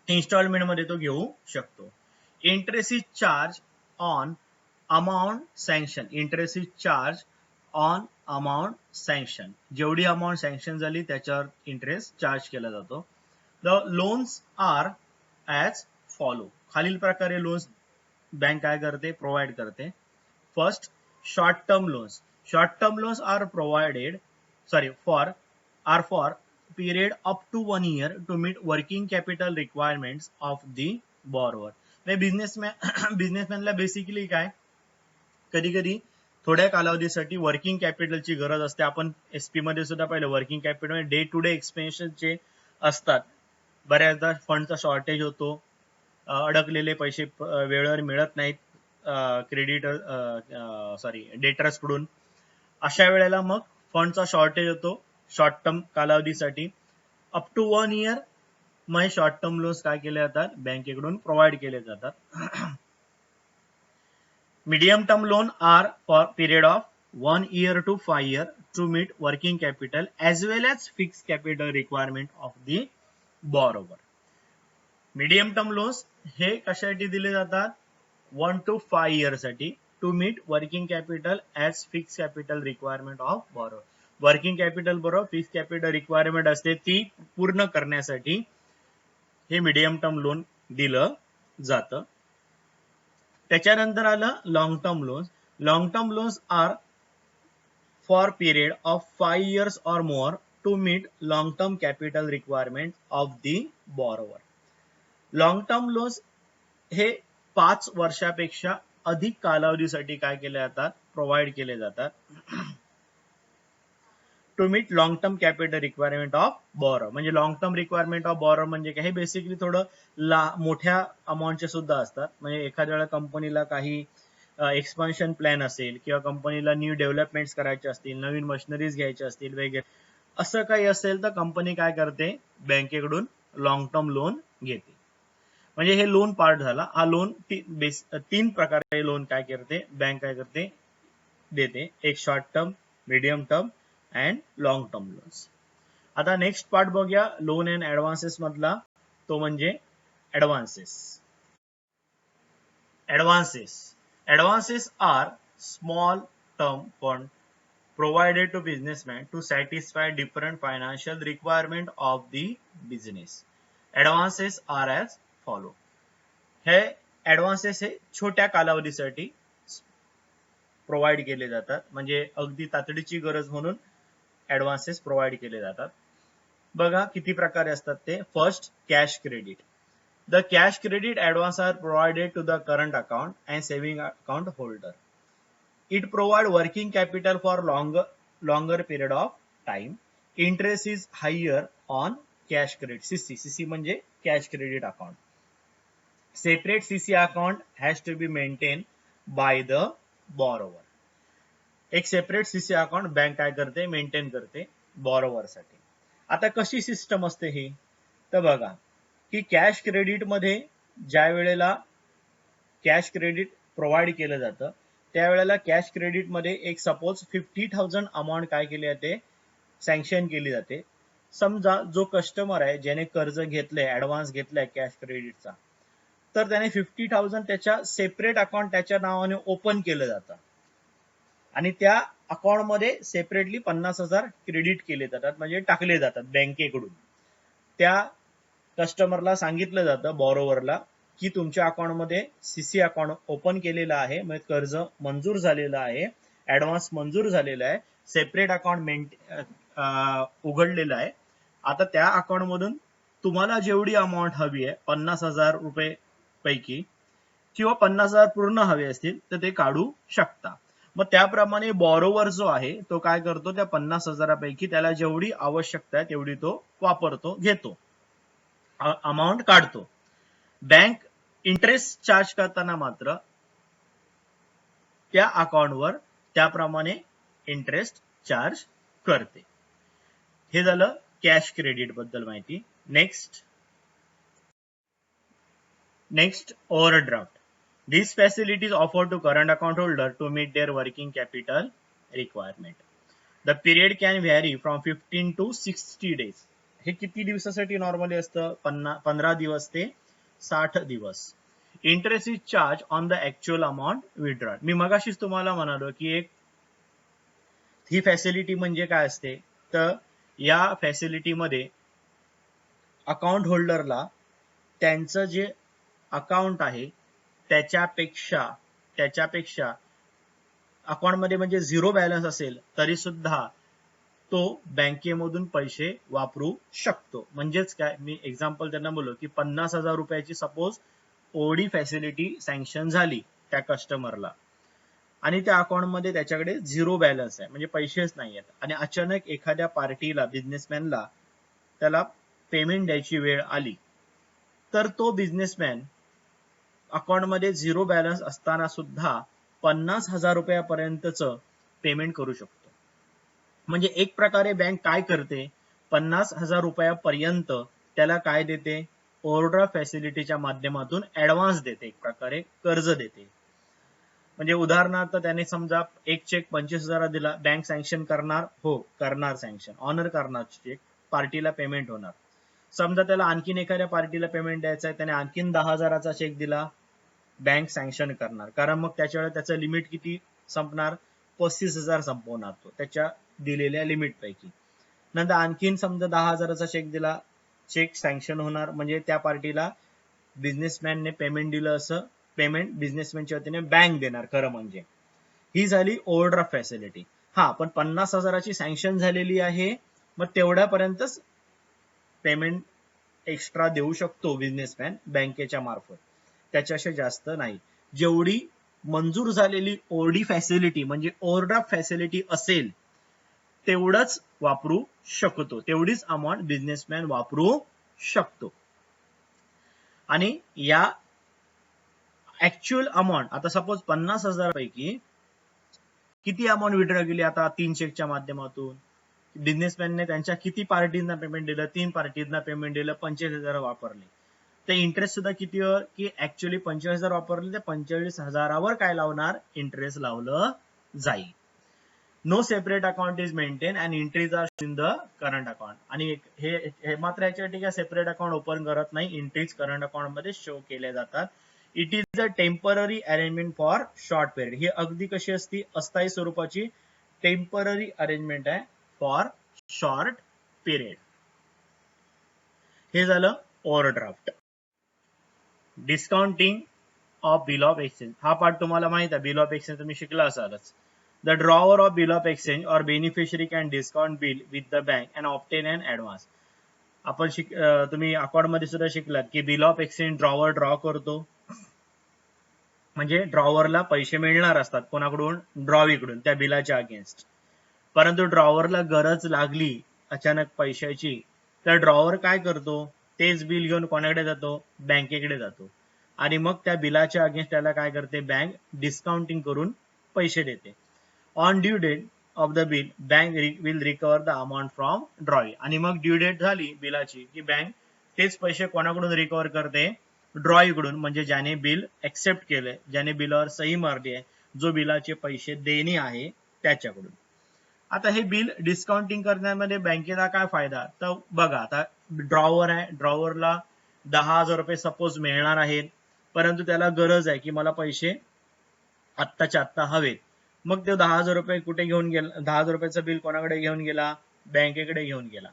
इन्स्टॉलमेंट मध्ये तो घेऊ शकतो. Interest is charge on amount sanction. Interest is charge on amount sanction. जेवढी अमाऊंट सँक्शन झाली त्याच्यावर इंटरेस्ट चार्ज केला जातो. The loans are as follow. खालील प्रकारे लोन्स बँक काय करते, प्रोव्हाइड करते. First, short term loans. Short term loans are provided for period up to 1 year to meet working capital requirements of the borrower. बिझनेसमॅनला basically काय, कधी कधी थोड्या कालावधीसाठी वर्किंग कॅपिटलची गरज असते. आपण एसपी मध्ये सुद्धा पाहिलं, working capital day to day एक्सपेन्सेसचे असतात. बऱ्याचदा फंडचा शॉर्टेज होतो, अडकलेले पैसे वेळेवर मिळत नाहीत डेटर्स कडून. अशा वेळेला मग फंडचा शॉर्टेज होतो शॉर्ट टर्म कालावधीसाठी. अप टू 1 year मग शॉर्ट टर्म लोन्स काय केले जातात, बँकेकडून प्रोव्हाइड केले जातात. Medium term loan are for period of 1 year to 5 year to meet working capital as well as fixed capital requirement of the borrower. Medium term loans हे कशासाठी दिले जातात, 1 to 5 year साठी, to meet working capital as fix capital requirement of borrower. Working capital बरोबर fix capital requirement असते, ती पूर्ण करण्यासाठी हे मीडियम टर्म लोन दिलं जातं. त्याच्यानंतर आलं long term loans. Long term loans are for period of 5 years or more to meet long term capital requirement of the borrower. Long term loans हे 5 वर्षापेक्षा अधिक कालावधीसाठी काय केले जातात, प्रोव्हाइड केले जातात. To meet long term capital requirement of borrow. म्हणजे long term requirement of borrow म्हणजे काय, हे बेसिकली थोडं मोठ्या अमाऊंटचे सुद्धा असतात. म्हणजे एखाद्या वेळेला कंपनीला काही एक्सपान्शन प्लॅन असेल किंवा कंपनीला न्यू डेव्हलपमेंट्स करायचे असतील, नवीन मशिनरीज घ्यायच्या असतील वगैरे, असं काही असेल तर कंपनी काय करते, बँकेकडून लॉंग टर्म लोन घेते. म्हणजे हे लोन पार्ट झाला. हा लोन 3 प्रकारे लोन काय करते, बँक काय करते, देते. एक short term, medium term and long term loans. आता नेक्स्ट पार्ट बघूया लोन अँड ऍडव्हान्सेस मधला, तो म्हणजे advances. Advances are small term fund provided to businessmen to satisfy different financial requirement of the business. Advances are as follow. हे advances हे छोट्या कालावधीसाठी provide केले जातात. म्हणजे अगदी तातडीची गरज म्हणून ऍडव्हान्सेस प्रोव्हाइड केले जातात. बघा किती प्रकारे असतात ते. First, cash credit. The cash credit advance are provided to the current account and saving account holder. It provide working capital for longer period of time. Interest is higher on cash credit. CC म्हणजे cash credit account. Separate CC account has to be maintained by the borrower. एक separate CC account bank काय करते, maintain करते borrower साठी. आता कशी system असते ही, तर बघा की कॅश क्रेडिट मध्ये ज्या वेळेला कॅश क्रेडिट प्रोव्हाइड केलं जातं त्यावेळेला कॅश क्रेडिट मध्ये एक सपोज 50,000 अमाऊंट काय केली जाते, सँक्शन केली जाते. समजा जो कस्टमर आहे ज्याने कर्ज घेतलंय, ऍडव्हान्स घेतलाय कॅश क्रेडिटचा, तर त्याने 50,000 त्याच्या सेपरेट अकाउंट त्याच्या नावाने ओपन केलं जातं आणि त्या अकाउंट मध्ये सेपरेटली 50,000 क्रेडिट केले जातात, म्हणजे टाकले जातात बँकेकडून. त्या कस्टमरला सांगितलं जातं, बॉरोवरला, की तुमच्या अकाउंट मध्ये सीसी अकाउंट ओपन केलेलं आहे, म्हणजे कर्ज मंजूर झालेलं आहे, ऍडव्हान्स मंजूर झालेला आहे, सेपरेट अकाउंट उघडलेलं आहे. आता त्या अकाउंट मधून तुम्हाला जेवढी अमाऊंट हवी आहे 50,000 रुपये पैकी किंवा 50,000 पूर्ण हवे असतील तर ते काढू शकता. मग त्याप्रमाणे बॉरोवर जो आहे तो काय करतो, त्या 50,000 पैकी त्याला जेवढी आवश्यकता आहे तेवढी तो वापरतो, घेतो, अमाऊंट काढतो. बँक इंटरेस्ट चार्ज करताना मात्र त्या अकाउंटवर त्याप्रमाणे इंटरेस्ट चार्ज करते. हे झालं कॅश क्रेडिट बद्दल माहिती. Next overdraft. These facilities offered to current account holder to meet their working capital requirement. The period can vary from 15 to 60 days. हे किती दिवसासाठी नॉर्मली असतं? 15 दिवस ते 60 दिवस. Interest is charge on the actual amount withdraw. मी मगाशीच तुम्हाला म्हणालो की एक ही फॅसिलिटी म्हणजे काय असते, तर या फॅसिलिटीमध्ये अकाउंट होल्डरला त्यांचं जे अकाउंट आहे त्याच्यापेक्षा अकाउंटमध्ये म्हणजे झिरो बॅलन्स असेल तरी सुद्धा तो बँकेमधून पैसे वापरू शकतो. म्हणजेच काय, मी एक्झाम्पल त्यांना बोललो की 50,000 रुपयाची सपोज ओडी फॅसिलिटी सँक्शन झाली त्या कस्टमरला आणि त्या अकाउंटमध्ये त्याच्याकडे झिरो बॅलन्स आहे, म्हणजे पैसेच नाही आहेत, आणि अचानक एखाद्या पार्टीला, बिझनेसमॅनला त्याला पेमेंट द्यायची वेळ आली, तर तो बिझनेसमॅन अकाउंटमध्ये झिरो बॅलन्स असताना सुद्धा 50,000 रुपयापर्यंतचं पेमेंट करू शकतो. म्हणजे एक प्रकारे बँक काय करते, 50,000 रुपयापर्यंत त्याला काय देते, ओव्हरड्राफ्ट फॅसिलिटीच्या माध्यमातून ऍडव्हान्स देते, एक प्रकारे कर्ज देते. म्हणजे उदाहरणार्थ त्याने समजा एक चेक 25,000 दिला, बँक सँक्शन करणार, हो करणार, सँक्शन ऑनर करणार चेक, पार्टीला पेमेंट होणार. समजा त्याला आणखीन एखाद्या पार्टीला पेमेंट द्यायचा आहे, त्याने आणखीन 10,000चा चेक दिला, बँक सँक्शन करणार, कारण मग त्याच्यावर त्याचं लिमिट किती संपणार, 35,000 संपवणार तो त्याच्या दिलेल्या लिमिट पैकी. नंतर आणखीन समजा 10,000चा चेक दिला, चेक सँक्शन होणार, म्हणजे त्या पार्टीला बिझनेसमॅनने पेमेंट दिलं असं पेमेंट बिझनेसमॅनच्या वतीने बँक देणार. खरं म्हणजे ही झाली ओव्हरड्राफ्ट फॅसिलिटी. हा, पण 50,000ची सँक्शन झालेली आहे, मग तेवढ्यापर्यंतच पेमेंट एक्स्ट्रा देऊ शकतो बिझनेसमॅन बँकेच्या मार्फत, त्याच्याशी जास्त नाही. जेवढी मंजूर झालेली ओडी फॅसिलिटी म्हणजे ओव्हरड्राफ्ट फॅसिलिटी असेल तेवढंच वापरू शकतो, तेवढीच अमाऊंट बिझनेसमॅन वापरू शकतो. आणि या ऍक्च्युअल अमाऊंट, आता सपोज 50,000 पैकी किती अमाऊंट विड्रॉ केली, आता 3 चेकच्या माध्यमातून बिझनेसमॅनने त्यांच्या किती पार्टीजना पेमेंट दिलं, 3 पार्टीजना पेमेंट दिलं, 25,000 वापरले, तर इंटरेस्ट सुद्धा किती की ऍक्च्युअली 25,000 वापरले, ते 25,000वर काय लावणार, इंटरेस्ट लावलं जाईल. No separate account is maintain and entries are in the current account. आणि हे मात्र याच्यासाठी काय सेपरेट अकाउंट ओपन करत नाही, एंट्रीज करंट अकाउंट मध्ये शो केल्या जातात. It is a temporary arrangement for short period. ही अगदी कशी असती, अस्थायी स्वरूपाची टेम्पररी अरेंजमेंट आहे फॉर शॉर्ट पिरियड. हे झालं overdraft. Discounting of bill of exchange, हा पार्ट तुम्हाला माहित आहे, बिल ऑफ एक्सचेंज तुम्ही शिकला असालच. The drawer of bill of exchange or beneficiary can discount bill with the bank and obtain an advance. आपण तुम्ही अकाउंट मध्ये सुद्धा शिकलात की bill of exchange drawer draw करतो, म्हणजे ड्रॉवरला पैसे मिळणार असतात कोणाकडून, ड्रॉवीकडून, त्या बिलाच्या अगेन्स्ट. परंतु ड्रॉवरला गरज लागली अचानक पैशाची, तर ड्रॉवर काय करतो, तेच बिल घेऊन कोणाकडे जातो, बँकेकडे जातो, आणि मग त्या बिलाच्या अगेन्स्ट त्याला काय करते, बँक डिस्काउंटिंग करून पैसे देते. On due date of the bill bank will recover the amount from drawee. आणि मग ड्यू डेट झाली बिलाची की बँक तेच पैसे कोणाकडून रिकवर करते, ड्रॉईकडून, म्हणजे ज्याने बिल एक्सेप्ट केलंय, ज्याने बिलावर सही मारली आहे, जो बिलाचे पैसे देणे आहे त्याच्याकडून. आता हे बिल डिस्काउंटिंग करण्यामध्ये बँकेला काय फायदा, तर बघा, आता ड्रॉवर आहे, ड्रॉवरला 10,000 रुपये सपोज मिळणार आहेत, परंतु त्याला गरज आहे की मला पैसे आत्ताच्या आत्ता हवेत. मग ते 10,000 रुपये कुठे घेऊन गेला, 10,000 रुपयाचं बिल कोणाकडे घेऊन गेला, बँकेकडे घेऊन गेला.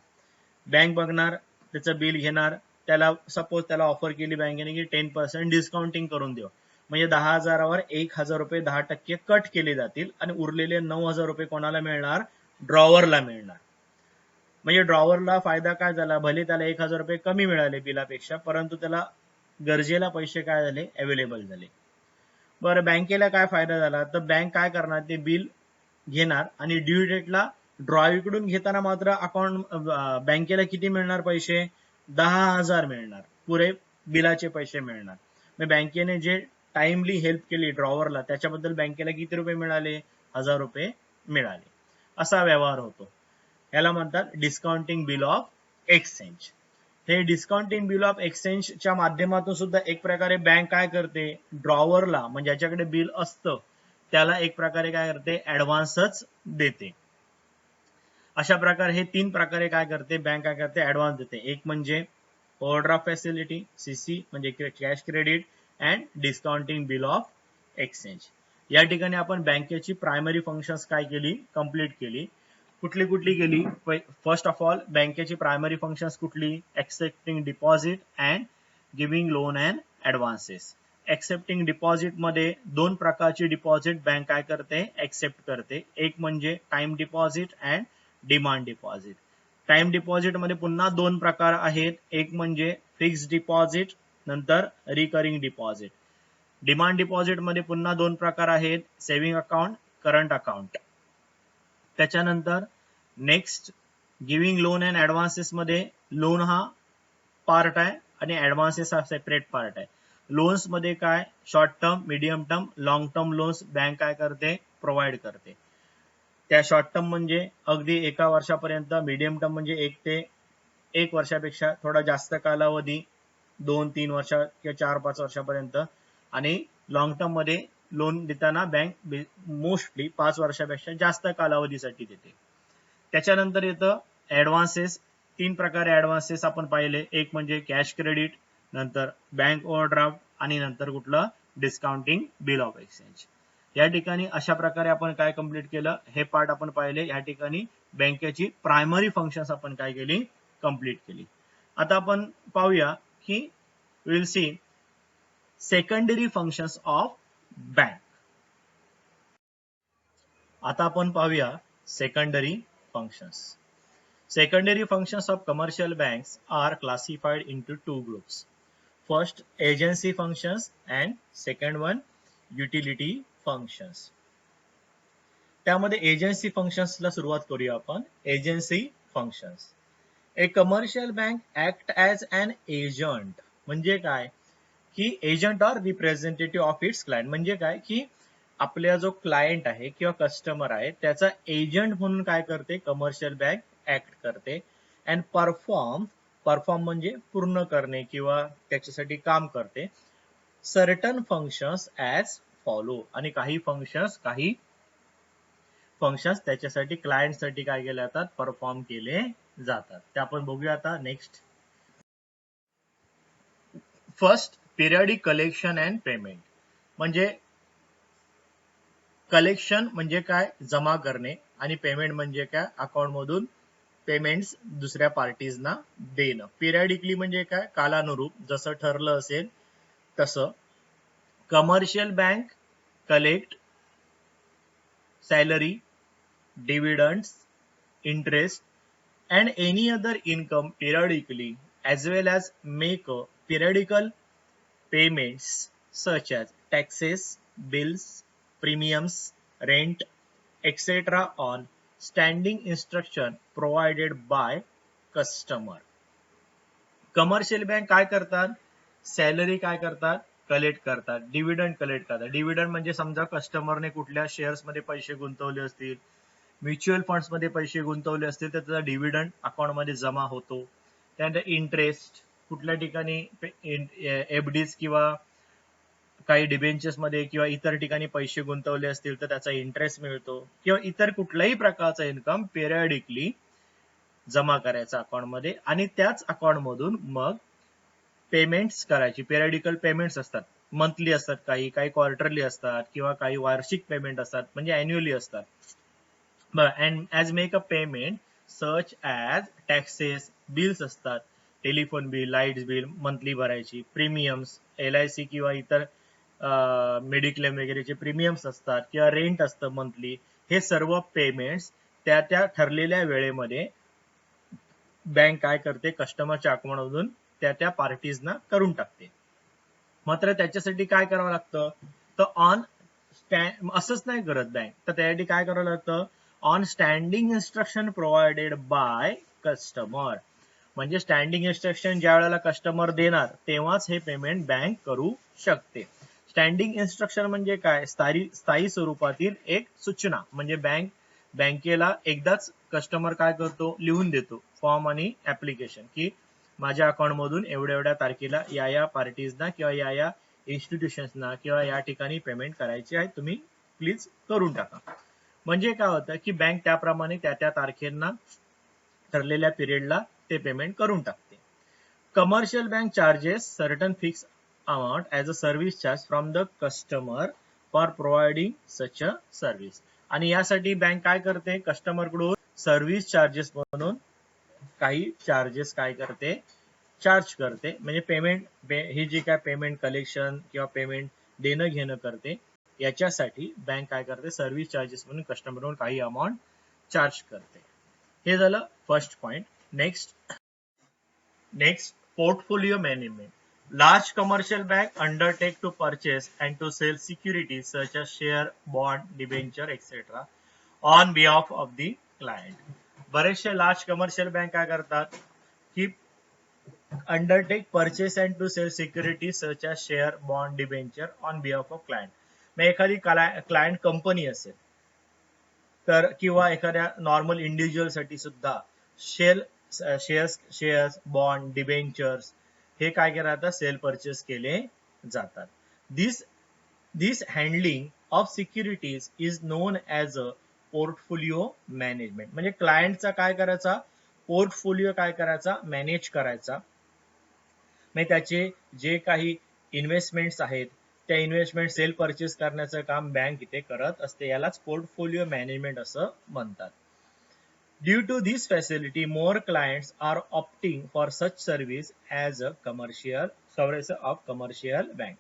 बँक बघणार, त्याचं बिल घेणार, त्याला सपोज त्याला ऑफर केली बँकेने की 10% डिस्काउंटिंग करून देऊ, म्हणजे 10,000वर 1,000 रुपये 10% कट केले जातील आणि उरलेले 9,000 रुपये कोणाला मिळणार, ड्रॉवरला मिळणार. म्हणजे ड्रॉवरला फायदा काय झाला, भले त्याला 1,000 रुपये कमी मिळाले बिलापेक्षा, परंतु त्याला गरजेला पैसे काय झाले, अवेलेबल झाले. बरं, बँकेला काय फायदा झाला, तर बँक काय करणार, ते बिल घेणार आणि ड्यू डेटला ड्रॉईकडून घेताना मात्र अकाउंट बँकेला किती मिळणार पैसे, 10,000 मिळणार, पुरे बिलाचे पैसे मिळणार. मग बँकेने जे टाइमली हेल्प केली ड्रॉवरला त्याच्याबद्दल बँकेला किती रुपये मिळाले, 1,000 रुपये मिळाले. असा व्यवहार होतो, याला म्हणतात डिस्काउंटिंग बिल ऑफ एक्सचेंज. हे डिस्काउंटिंग बिल ऑफ एक्सचेंजच्या माध्यमातून सुद्धा एक प्रकारे बँक काय करते, ड्रॉवरला म्हणजे ज्याच्याकडे बिल असतं त्याला एक प्रकारे काय करते, ऍडव्हान्सच देते. अशा प्रकारे हे 3 प्रकारे काय करते, बँक काय करते, ऍडव्हान्स देते. एक म्हणजे ओव्हरड्राफ्ट फॅसिलिटी सीसी म्हणजे cash credit and discounting bill of exchange. या ठिकाणी आपण बँकेची प्रायमरी फंक्शन्स काय केली, कंप्लीट केली. कुठली कुठली केली, फर्स्ट ऑफ ऑल बँकेची प्रायमरी फंक्शन्स कुठली, accepting deposit and giving loan and advances. Accepting deposit मध्ये 2 प्रकारची डिपॉझिट बँक काय करते, एक्सेप्ट करते. एक म्हणजे time deposit and demand deposit. Time deposit मध्ये पुन्हा 2 प्रकार आहेत, एक म्हणजे फिक्स्ड डिपॉझिट, नंतर रिकरिंग डिपॉझिट. डिमांड डिपॉझिट मध्ये पुन्हा 2 प्रकार आहेत, सेव्हिंग अकाउंट, करंट अकाउंट. त्याच्यानंतर next giving loan and advances मध्ये लोन हा पार्ट आहे आणि ऍडव्हान्सेस हा सेपरेट पार्ट आहे. लोन्स मध्ये काय, short term, medium term, long term loans bank काय करते, प्रोव्हाइड करते. त्या शॉर्ट टर्म म्हणजे अगदी 1 वर्षापर्यंत, मीडियम टर्म म्हणजे 1 ते 1 वर्षापेक्षा थोडा जास्त कालावधी, 2-3 वर्ष किंवा 4-5 वर्षापर्यंत, आणि लॉंग टर्म मध्ये लोन देताना बँक मोस्टली 5 वर्षापेक्षा जास्त कालावधीसाठी देते. त्याच्यानंतर येतं ऍडव्हान्सेस. 3 प्रकारे ऍडव्हान्सेस आपण पाहिले, एक म्हणजे कॅश क्रेडिट, नंतर बँक ओव्हरड्राफ्ट आणि नंतर कुठलं, डिस्काउंटिंग बिल ऑफ एक्सचेंज. या ठिकाणी अशा प्रकारे आपण काय कंप्लीट केलं, हे पार्ट आपण पाहिले. या ठिकाणी बँकेची प्रायमरी फंक्शन्स आपण काय केली, कंप्लीट केली. आता आपण पाहूया की will see secondary functions of bank. आता आपण पाहूया secondary functions. Secondary functions of commercial banks are classified into 2 groups. First, agency functions and second one, utility functions. त्यामध्ये एजन्सी फंक्शन्सला सुरुवात करूया आपण. Agency functions. A commercial bank act as an agent. म्हणजे काय की agent or representative of its client. म्हणजे काय की आपला जो क्लायंट आहे किंवा कस्टमर आहे त्याचा एजंट म्हणून काय करते, कमर्शियल बँक ऍक्ट करते. अँड परफॉर्म म्हणजे पूर्ण करणे किंवा त्याच्यासाठी काम करते. Certain functions as follow. आणि काही फंक्शन्स त्याच्यासाठी क्लायंटसाठी काय केले जातात, परफॉर्म केले जातात. ते आपण बघूया आता next. First, periodic collection and payment. म्हणजे कलेक्शन म्हणजे काय, जमा करणे, आणि पेमेंट म्हणजे काय, अकाउंट मधून पेमेंट्स दुसऱ्या पार्टीजना देणं. पिरियडिकली म्हणजे काय, कालानुरूप, जसं ठरलं असेल तसं. Commercial bank collect salary, dividends, interest and any other income periodically, as well as make periodical payments such as taxes, bills, premiums, rent, etc. on standing instruction provided by customer. Commercial bank काय करतात, salary काय करतात, collect करतात. Dividend collect करतात. Dividend म्हणजे समजा कस्टमरने कुठल्या shares मध्ये पैसे गुंतवले असतील, म्युच्युअल फंड्स मध्ये पैसे गुंतवले असतील तर त्याचा डिव्हिडंड अकाउंट मध्ये जमा होतो. त्यानंतर इंटरेस्ट, कुठल्या ठिकाणी एफडीज किंवा काही डिबेंचर्स मध्ये किंवा इतर ठिकाणी पैसे गुंतवले असतील तर त्याचा इंटरेस्ट मिळतो. किंवा इतर कुठल्याही प्रकारचा इन्कम पिरियडिकली जमा करायचा अकाउंट मध्ये, आणि त्याच अकाउंट मधून मग पेमेंट्स करायची. पिरियडिकल पेमेंट्स असतात, मंथली असतात, काही क्वार्टरली असतात, किंवा काही वार्षिक पेमेंट असतात, म्हणजे अॅन्युअली असतात. and as make a payment such as taxes, bills असतात, telephone bill, light bill monthly भरायची, प्रीमियम्स, LIC किंवा इतर मेडिक्लेम वगैरेचे प्रीमियम्स असतात, किंवा रेंट असतं मंथली. हे सर्व पेमेंट्स त्या त्या ठरलेल्या वेळेमध्ये बँक काय करते, कस्टमरच्या अकाउंट मधून त्या त्या पार्टीजना करून टाकते. मात्र त्याच्यासाठी काय करावं लागतं, तर ऑन असंच नाही करत बँक, तर त्यासाठी काय करावं लागतं, on standing instruction provided by customer. म्हणजे स्टँडिंग इन्स्ट्रक्शन ज्या वेळेला कस्टमर देणार तेव्हाच हे पेमेंट बँक करू शकते. स्टँडिंग इन्स्ट्रक्शन म्हणजे काय, स्थायी स्वरूपातील एक सूचना. म्हणजे बँकेला एकदाच कस्टमर काय करतो, लिहून देतो फॉर्म आणि ऍप्लिकेशन की माझ्या अकाउंट मधून एवढ्या एवढ्या तारखेला या पार्टीजना किंवा या इन्स्टिट्यूशन्सना किंवा या ठिकाणी पेमेंट करायची आहे, तुम्ही प्लीज करून टाका. म्हणजे काय होतं की बँक त्याप्रमाणे त्या तारखेला ठरलेल्या पिरियडला ते पेमेंट करून टाकते. Commercial bank charges certain fix amount as a service charge from the customer for providing such a service. आणि यासाठी बँक काय करते, कस्टमर कडून सर्व्हिस चार्जेस म्हणून काही चार्जेस काय करते, चार्ज करते. म्हणजे पेमेंट ही जी काय पेमेंट कलेक्शन किंवा पेमेंट देणं घेणं करते, याच्यासाठी बँक काय करते, सर्व्हिस चार्जेस म्हणून कस्टमरकडून काही अमाऊंट चार्ज करते. हे झालं first point. Next portfolio management. Large commercial bank undertake to purchase and to sell securities such as share, bond, debenture, etc. on behalf of the client. बरेचसे large commercial bank काय करतात की undertake purchase and to sell security such as share, bond, debenture on behalf of client. मग एखादी client company असेल तर किंवा एखाद्या नॉर्मल इंडिव्हिज्युअल साठी सुद्धा शेअर्स, बॉन्ड, डिबेंचर्स हे काय केलं जातं, सेल परचेस केले जातात. This handling of securities is known as a portfolio management. म्हणजे क्लायंटचा काय करायचा, पोर्टफोलिओ काय करायचा, मॅनेज करायचा. म्हणजे त्याचे जे काही इन्व्हेस्टमेंट्स आहेत त्या इन्व्हेस्टमेंट सेल परचेस करण्याचं काम बँक इथे करत असते. यालाच पोर्टफोलिओ मॅनेजमेंट असं म्हणतात. Due to this facility, more clients are opting for such service as a commercial service of commercial bank.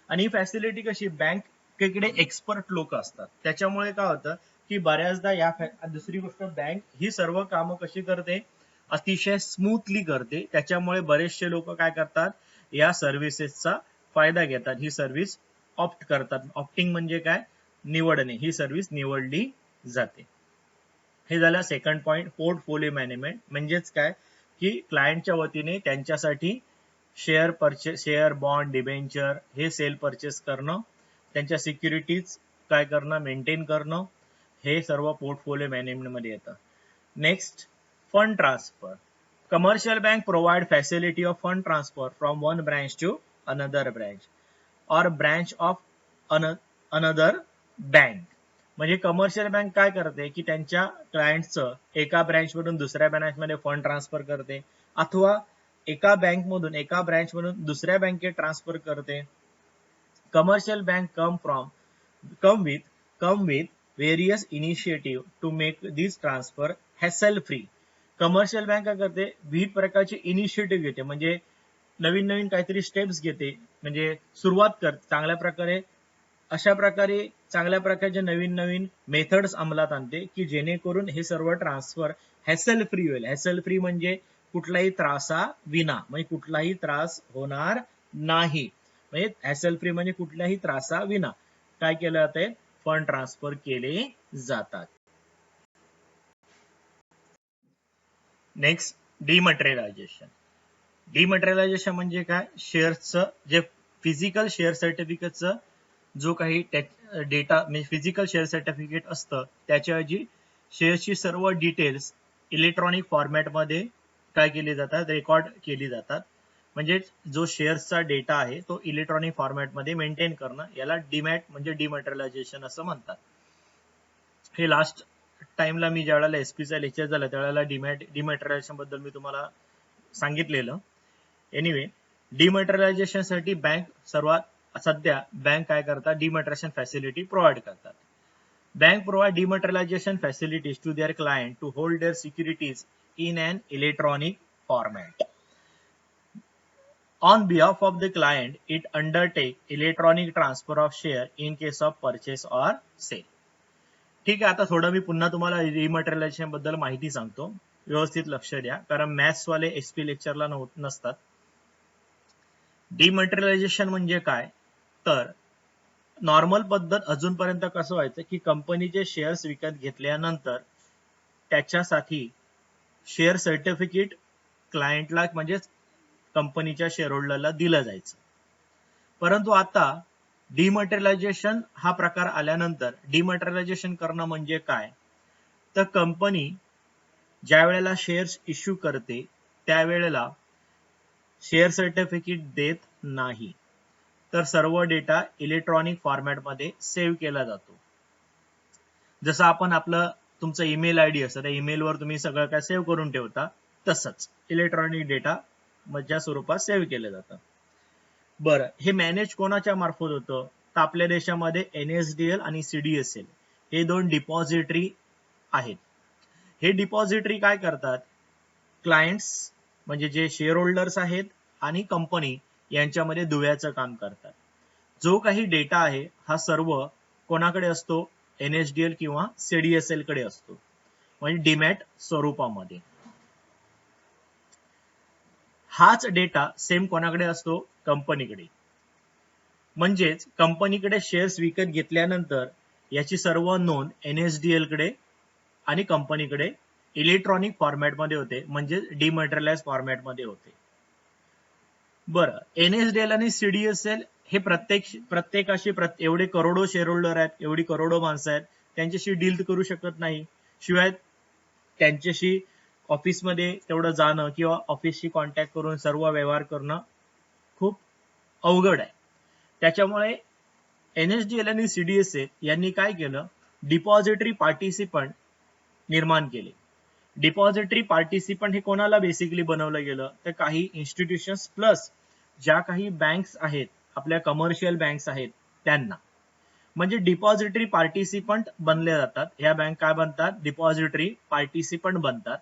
आणि ही फॅसिलिटी कशी, बँकेकडे एक्सपर्ट लोक असतात, त्याच्यामुळे काय होतं की बऱ्याचदा दुसरी गोष्ट, बँक ही सर्व कामं कशी करते, अतिशय स्मूथली करते. त्याच्यामुळे बरेचसे लोक काय करतात, या सर्व्हिसेसचा फायदा घेतात, ही सर्व्हिस ऑप्ट करतात. ऑप्टिंग म्हणजे काय, निवडणे, ही सर्व्हिस निवडली जाते. हे झालं सेकंड पॉइंट, पोर्टफोलिओ मॅनेजमेंट. म्हणजेच काय की क्लायंटच्या वतीने त्यांच्यासाठी शेअर, बॉन्ड, डिबेंचर हे सेल परचेस करणं, त्यांच्या सिक्युरिटीज काय करणं, मेंटेन करणं, हे सर्व पोर्टफोलिओ मॅनेजमेंट मध्ये येतं. Next, fund transfer. Commercial bank provide facility of fund transfer from one branch to another branch or branch of another bank. म्हणजे कमर्शियल बँक काय करते की त्यांच्या क्लायंटचं एका ब्रँच मधून दुसऱ्या ब्रँच मध्ये फंड ट्रान्सफर करते, अथवा एका बँक मधून एका ब्रँच मधून दुसऱ्या बँकेत ट्रान्सफर करते. Commercial bank come with various initiative to make this transfer hassle free. Commercial bank काय करते, विविध प्रकारचे इनिशिएटिव्ह घेते, म्हणजे नवीन नवीन काहीतरी स्टेप्स घेते, म्हणजे सुरुवात करते चांगल्या प्रकारे. अशा प्रकारे चांगल्या प्रकारचे नवीन नवीन मेथड्स अंमलात आणते की जेणेकरून हे सर्व ट्रान्सफर हॅसल फ्री होईल. हॅसल फ्री म्हणजे कुठलाही त्रासा विना, म्हणजे कुठलाही त्रास होणार नाही. म्हणजे हॅसल फ्री म्हणजे कुठल्याही त्रासा विना काय केलं जाते, फंड ट्रान्सफर केले जातात. नेक्स्ट, डिमटेरियलायझेशन. डिमटेरियलायझेशन म्हणजे काय, शेअर्सचं जे फिजिकल शेअर सर्टिफिकेटचं जो काही डेटा म्हणजे फिजिकल शेअर सर्टिफिकेट असतं त्याच्याऐवजी शेअर्सची सर्व डिटेल्स इलेक्ट्रॉनिक फॉर्मॅटमध्ये काय केली जातात, रेकॉर्ड केली जातात. म्हणजे जो शेअर्सचा डेटा आहे तो इलेक्ट्रॉनिक फॉर्मॅटमध्ये मेंटेन करणं, याला डीमॅट म्हणजे डिमटेरियलायझेशन असं म्हणतात. हे लास्ट टाइमला मी ज्यावेळेला एसपीचा लेक्चर झाला त्यावेळेला डिमटेरियलायझेशन बद्दल मी तुम्हाला सांगितलेलं. एनिवे, डिमटेरियलायझेशन साठी सध्या बँक काय करतात, डिमटेरियलायझेशन फॅसिलिटी प्रोव्हाइड करतात. Bank provide dematerialisation facilities to their client to hold their securities in an electronic format. On behalf of the client, it undertake electronic transfer of share in case of purchase or sale. ठीक आहे, आता थोडं मी पुन्हा तुम्हाला डिमटेरियलायझेशन बद्दल माहिती सांगतो, व्यवस्थित लक्ष द्या, कारण मॅथ्स वाले एसपी लेक्चरला नसतात. डिमटेरियलायझेशन म्हणजे काय, तर नॉर्मल पद्धत अजूनपर्यंत कसं व्हायचं की कंपनीचे शेअर्स विकत घेतल्यानंतर त्याच्यासाठी शेअर सर्टिफिकेट क्लायंटला म्हणजेच कंपनीच्या शेअर होल्डरला दिलं जायचं. परंतु आता डिमटेरियलायझेशन हा प्रकार आल्यानंतर डिमटेरियलायझेशन करणं म्हणजे काय, तर कंपनी ज्या वेळेला शेअर्स इश्यू करते त्यावेळेला शेअर सर्टिफिकेट देत नाही, तर सर्व डेटा इलेक्ट्रॉनिक फॉर्मॅटमध्ये सेव्ह केला जातो. जसं आपण आपलं तुमचं ईमेल आयडी असतं, त्या ईमेलवर तुम्ही सगळं काय सेव्ह करून ठेवता, तसंच इलेक्ट्रॉनिक डेटा ज्या स्वरूपात सेव्ह केलं जातं. बरं, हे मॅनेज कोणाच्या मार्फत होतं? तर आपल्या देशामध्ये NSDL आणि CDSL हे 2 डिपॉझिटरी आहेत. हे डिपॉझिटरी काय करतात? क्लायंट्स म्हणजे जे शेअर होल्डर्स आहेत आणि कंपनी यांच्यामध्ये दुव्याचं काम करतात. जो काही डेटा आहे हा सर्व कोणाकडे असतो? NSDL किंवा CDSL कडे असतो, म्हणजे डीमॅट स्वरूपामध्ये. हाच डेटा सेम कोणाकडे असतो? कंपनीकडे. म्हणजेच कंपनीकडे शेअर्स विकत घेतल्यानंतर याची सर्व नोंद NSDL कडे आणि कंपनीकडे इलेक्ट्रॉनिक फॉर्मॅटमध्ये होते, म्हणजे डिमॅटेरियलाइज फॉर्मॅटमध्ये होते. बरं, NSDL आणि CDSL हे प्रत्येकाशी एवढे करोडो शेअर होल्डर आहेत, एवढी करोडो माणसं आहेत, त्यांच्याशी डील करू शकत नाही. शिवाय त्यांच्याशी ऑफिसमध्ये तेवढं जाणं किंवा ऑफिसशी कॉन्टॅक्ट करून सर्व व्यवहार करणं खूप अवघड आहे. त्याच्यामुळे NSDL आणि CDSL यांनी काय केलं? डिपॉझिटरी पार्टिसिपंट निर्माण केले. डिपॉझिटरी पार्टिसिपंट हे कोणाला बेसिकली बनवलं गेलं? तर काही इन्स्टिट्यूशन्स प्लस ज्या काही बँक्स आहेत, आपल्या कमर्शियल बँक्स आहेत त्यांना. म्हणजे डिपॉझिटरी पार्टिसिपंट बनले जातात. ह्या बँक काय बनतात? डिपॉझिटरी पार्टिसिपंट बनतात.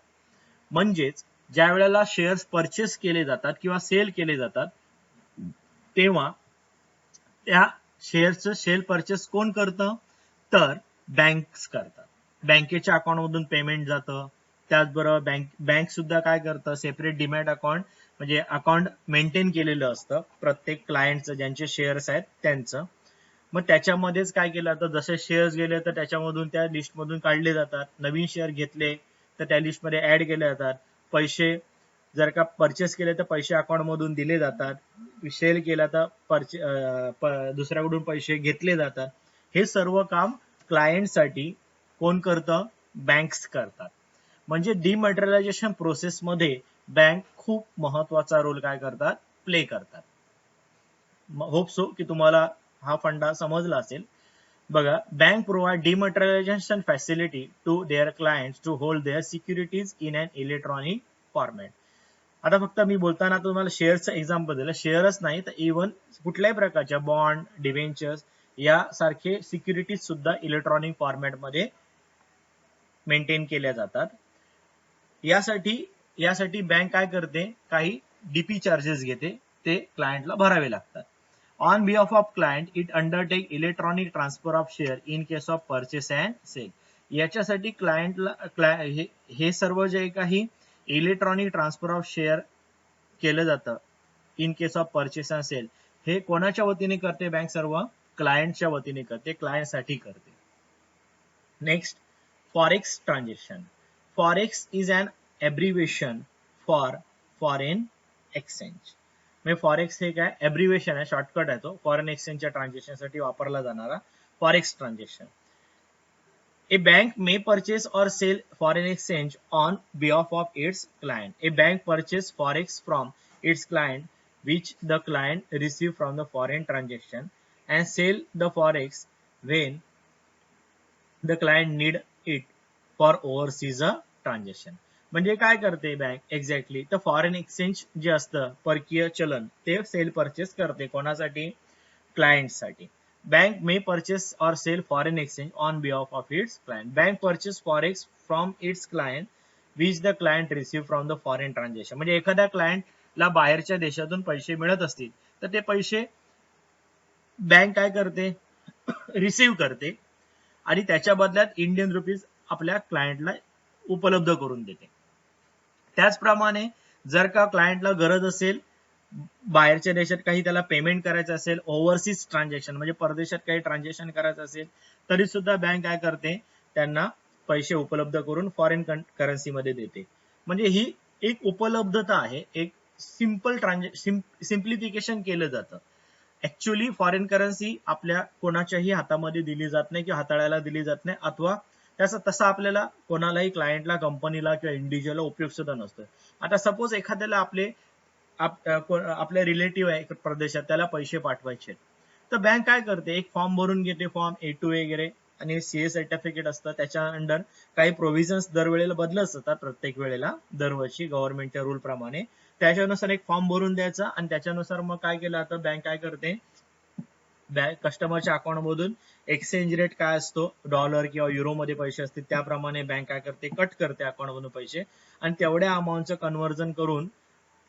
म्हणजेच ज्या वेळेला शेअर्स परचेस केले जातात किंवा सेल केले जातात, तेव्हा त्या शेअरचं सेल परचेस कोण करतं? तर बँक्स करतात. बँकेच्या अकाउंटमधून पेमेंट जातं. त्याचबरोबर बँक सुद्धा काय करतं? सेपरेट डिमॅट अकाउंट म्हणजे अकाउंट मेंटेन केलेलं असतं प्रत्येक क्लायंटचं, ज्यांचे शेअर्स आहेत त्यांचं. मग त्याच्यामध्येच काय केलं जातं? जसे शेअर्स गेले तर त्याच्यामधून त्या लिस्टमधून काढले जातात. नवीन शेअर घेतले तर त्या लिस्टमध्ये ऍड केले जातात. पैसे जर का परचेस केले तर पैसे अकाउंट मधून दिले जातात. सेल केला तर दुसऱ्याकडून पैसे घेतले जातात. हे सर्व काम क्लायंटसाठी कोण करतं? बँक्स करतात. म्हणजे डिमॅटेरियलायझेशन प्रोसेसमध्ये बँक खूप महत्वाचा रोल काय करतात? प्ले करतात. होप सो की तुम्हाला हा फंडा समजला असेल. बघा, bank provide dematerialisation facility to their clients to hold their securities in an electronic format. आता फक्त मी बोलताना तुम्हाला शेअरचं एक्झाम्पल दिलं. शेअरच नाही तर इव्हन कुठल्याही प्रकारच्या बॉन्ड, डिव्हेंचर्स यासारखे सिक्युरिटीज सुद्धा इलेक्ट्रॉनिक फॉर्मॅटमध्ये मेंटेन केल्या जातात. यासाठी बँक काय करते? काही डीपी चार्जेस घेते, ते क्लायंटला भरावे लागतात. On behalf of client it undertake electronic transfer of share in case of purchase and sale. याच्यासाठी क्लायंटला हे सर्व जे काही इलेक्ट्रॉनिक ट्रान्सफर ऑफ शेअर केलं जातं in case of purchase and sale, हे कोणाच्या वतीने करते बँक? सर्व क्लायंटच्या वतीने करते, क्लायंटसाठी करते. Next, forex transaction. Forex is an abbreviation for foreign exchange. म्हणजे फॉरेक्स हे काय? एब्रिव्हिएशन आहे, शॉर्टकट आहे तो फॉरेन एक्सचेंजच्या ट्रान्झॅक्शन साठी वापरला जाणारा forex transaction. A bank may purchase or sell foreign exchange on behalf of its client. A bank purchases forex from its client, which the client receive from the foreign transaction, and sell the forex when the client need it for overseas transaction. म्हणजे काय करते bank exactly? तर foreign exchange जे असतं, परकीय चलन, ते sale purchase करते. कोणासाठी? क्लायंटसाठी. Bank may purchase or sell foreign exchange on behalf of its client. Bank purchase forex from its client, which the client receive from the foreign transaction. म्हणजे एखाद्या क्लायंटला बाहेरच्या देशातून पैसे मिळत असतील तर ते पैसे बँक काय करते? रिसीव्ह करते आणि त्याच्या बदल्यात इंडियन रुपीज आपल्या क्लायंटला उपलब्ध करून देते. त्याचप्रमाणे जर का क्लायंटला गरज असेल, बाहेरच्या देशात काही त्याला पेमेंट करायचं असेल, ओव्हरसीज ट्रान्झॅक्शन म्हणजे परदेशात काही ट्रान्झॅक्शन करायचं असेल, तरी सुद्धा बँक काय करते? त्यांना पैसे उपलब्ध करून फॉरेन करन्सीमध्ये देते. म्हणजे ही एक उपलब्धता आहे, एक सिम्प्लिफिकेशन केलं जातं. ऍक्च्युअली फॉरेन करन्सी आपल्या कोणाच्याही हातामध्ये दिली जात नाही किंवा हाताळायला दिली जात नाही, अथवा तसा आपल्याला कोणालाही क्लायंटला, कंपनीला किंवा इंडिव्हिज्युअलला उपयोग सुद्धा नसतो. आता सपोज एखाद्याला आपले आपल्या रिलेटिव्ह आहे प्रदेशात, त्याला पैसे पाठवायचे, तर बँक काय करते, एक फॉर्म भरून घेते, फॉर्म A2 वगैरे, आणि सीए सर्टिफिकेट असतं, त्याच्या अंडर काही प्रोव्हिजन्स दरवेळेला बदलत असतात, प्रत्येक वेळेला दरवर्षी गव्हर्नमेंटच्या रूल प्रमाणे. त्याच्यानुसार एक फॉर्म भरून द्यायचा, आणि त्याच्यानुसार मग काय केलं जातं, बँक काय करते, बँक कस्टमरच्या अकाउंट मधून एक्सचेंज रेट काय असतो, डॉलर किंवा युरो मध्ये पैसे असतील त्याप्रमाणे बँक काय करते, कट करते अकाउंट मधून पैसे, आणि तेवढ्या अमाऊंटचं कन्व्हर्जन करून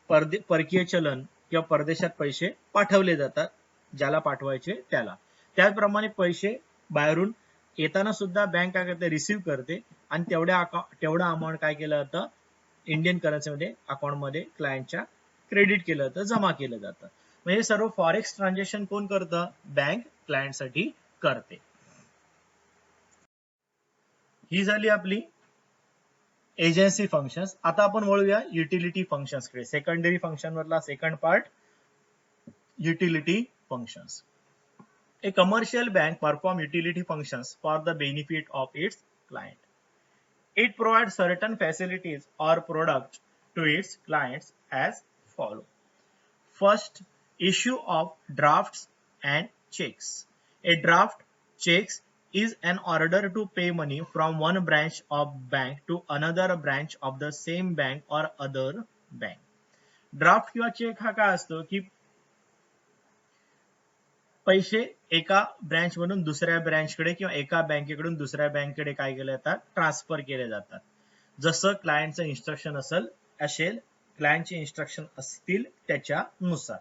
परकीय चलन किंवा परदेशात पैसे पाठवले जातात, ज्याला पाठवायचे त्याला. त्याचप्रमाणे पैसे बाहेरून येताना सुद्धा बँक काय करते, रिसिव्ह करते, आणि तेवढा अमाऊंट काय केलं जातं, इंडियन करन्सीमध्ये अकाउंटमध्ये क्लायंटच्या क्रेडिट केलं जातं, जमा केलं जातं. म्हणजे सर्व फॉरेक्स ट्रान्झॅक्शन कोण करतं, बँक क्लायंटसाठी करते. ही झाली आपली एजन्सी फंक्शन्स. आता आपण वळूया युटिलिटी फंक्शन्स कडे. सेकंडरी फंक्शन मधला second part, utility functions. A commercial bank perform utility functions for the benefit of its client. It provides certain facilities or products to its clients as follow. First, issue of drafts and checks. A draft checks is an order to pay money from one branch of bank to another branch of the same bank or other bank. Draft किंवा check हा काय असतो की पैसे एका branch मधून दुसऱ्या ब्रँचकडे किंवा एका बँकेकडून दुसऱ्या बँकेकडे काय केले जातात, ट्रान्सफर केले जातात. जसं क्लायंटचं इन्स्ट्रक्शन असेल, क्लायंटचे इन्स्ट्रक्शन असतील त्याच्यानुसार.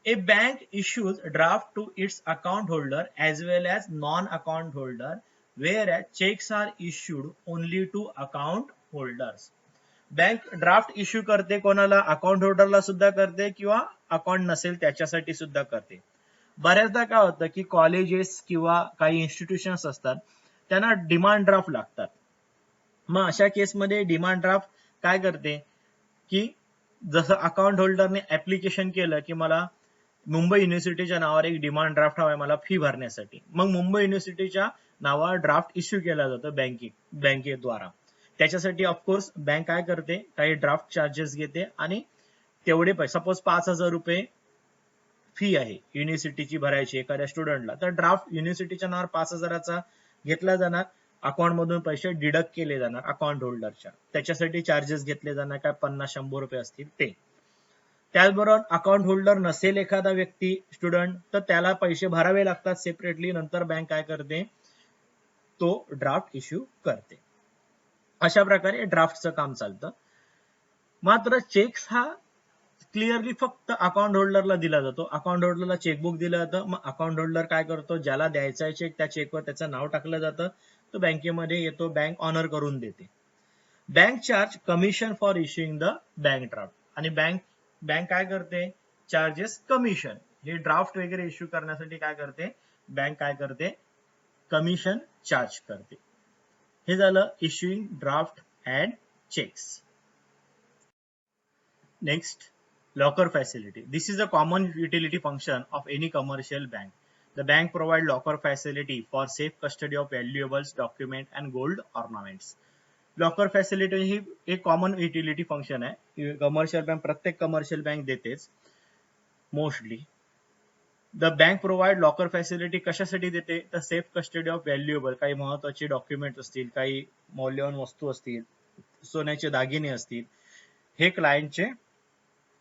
A bank issues draft to its account holder as well as non-account holder, whereas checks are issued only to account holders. Bank draft issue करते कोणाला, अकाउंट होल्डरला सुद्धा करते, किंवा अकाउंट नसेल त्याच्यासाठी सुद्धा करते. बऱ्याचदा काय होतं की कॉलेजेस किंवा काही इन्स्टिट्यूशन्स असतात, त्यांना डिमांड ड्राफ्ट लागतात. मग अशा केसमध्ये डिमांड ड्राफ्ट काय करते की जसं अकाउंट होल्डरने ऍप्लिकेशन केलं की मला मुंबई युनिव्हर्सिटीच्या नावावर एक डिमांड ड्राफ्ट हवाय मला फी भरण्यासाठी, मग मुंबई युनिव्हर्सिटीच्या नावावर ड्राफ्ट इश्यू केला जातो बँकेद्वारा. त्याच्यासाठी ऑफकोर्स बँक काय करते, काही ड्राफ्ट चार्जेस घेते, आणि तेवढे पैसे, सपोज 5,000 रुपये फी आहे युनिव्हर्सिटीची भरायची एखाद्या स्टुडंटला, तर ड्राफ्ट युनिव्हर्सिटीच्या नावावर 5,000चा घेतला जाणार, अकाउंट मधून पैसे डिडक्ट केले जाणार अकाउंट होल्डरच्या, त्याच्यासाठी चार्जेस घेतले जाणार, काय 50-100 रुपये असतील ते. त्याचबरोबर अकाउंट होल्डर नसेल एखादा व्यक्ती स्टुडंट, तर त्याला पैसे भरावे लागतात सेपरेटली, नंतर बँक काय करते, तो ड्राफ्ट इश्यू करते. अशा प्रकारे ड्राफ्टचं काम चालतं. मात्र चेक्स हा क्लिअरली फक्त अकाउंट होल्डरला दिला जातो. अकाउंट होल्डरला चेकबुक दिलं जातं, मग अकाउंट होल्डर काय करतो, ज्याला द्यायचा आहे चेक त्या चेकवर त्याचं नाव टाकलं जातं, तो बँकेमध्ये येतो, बँक ऑनर करून देते. Bank charge commission for issuing the bank draft, आणि बँक काय करते, चार्जेस कमिशन, हे ड्राफ्ट वगैरे इश्यू करण्यासाठी काय करते, बँक काय करते, कमिशन चार्ज करते. हे झालं issuing draft and cheques. Next, locker facility. This is a common utility function of any commercial bank. The bank provide locker facility for safe custody of valuables, document and gold ornaments. Locker facility ही एक common utility function आहे, commercial bank, प्रत्येक commercial bank देतेच mostly. The bank provide locker facility कशासाठी देते, तर safe custody of valuable, काही महत्वाचे डॉक्युमेंट असतील, काही मौल्यवान वस्तू असतील, सोन्याचे दागिने असतील, हे क्लायंटचे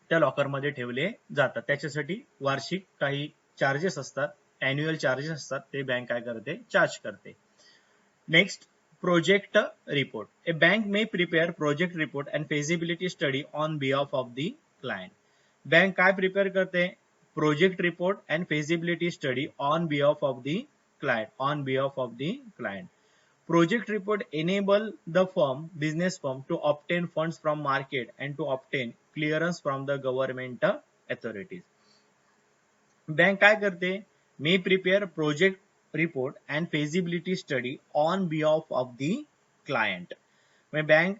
त्या लॉकरमध्ये ठेवले जातात. त्याच्यासाठी वार्षिक काही चार्जेस असतात, अॅन्युअल चार्जेस असतात, ते बँक काय करते, चार्ज करते. Next, project report. A bank may prepare project report and feasibility study on behalf of the client. Bank काय प्रिपेअर करते, project report and feasibility study on behalf of the client. Project report enable the business firm to obtain funds from market and to obtain clearance from the government authorities. Bank काय करते, may prepare project report and feasibility study on behalf of the client. Bank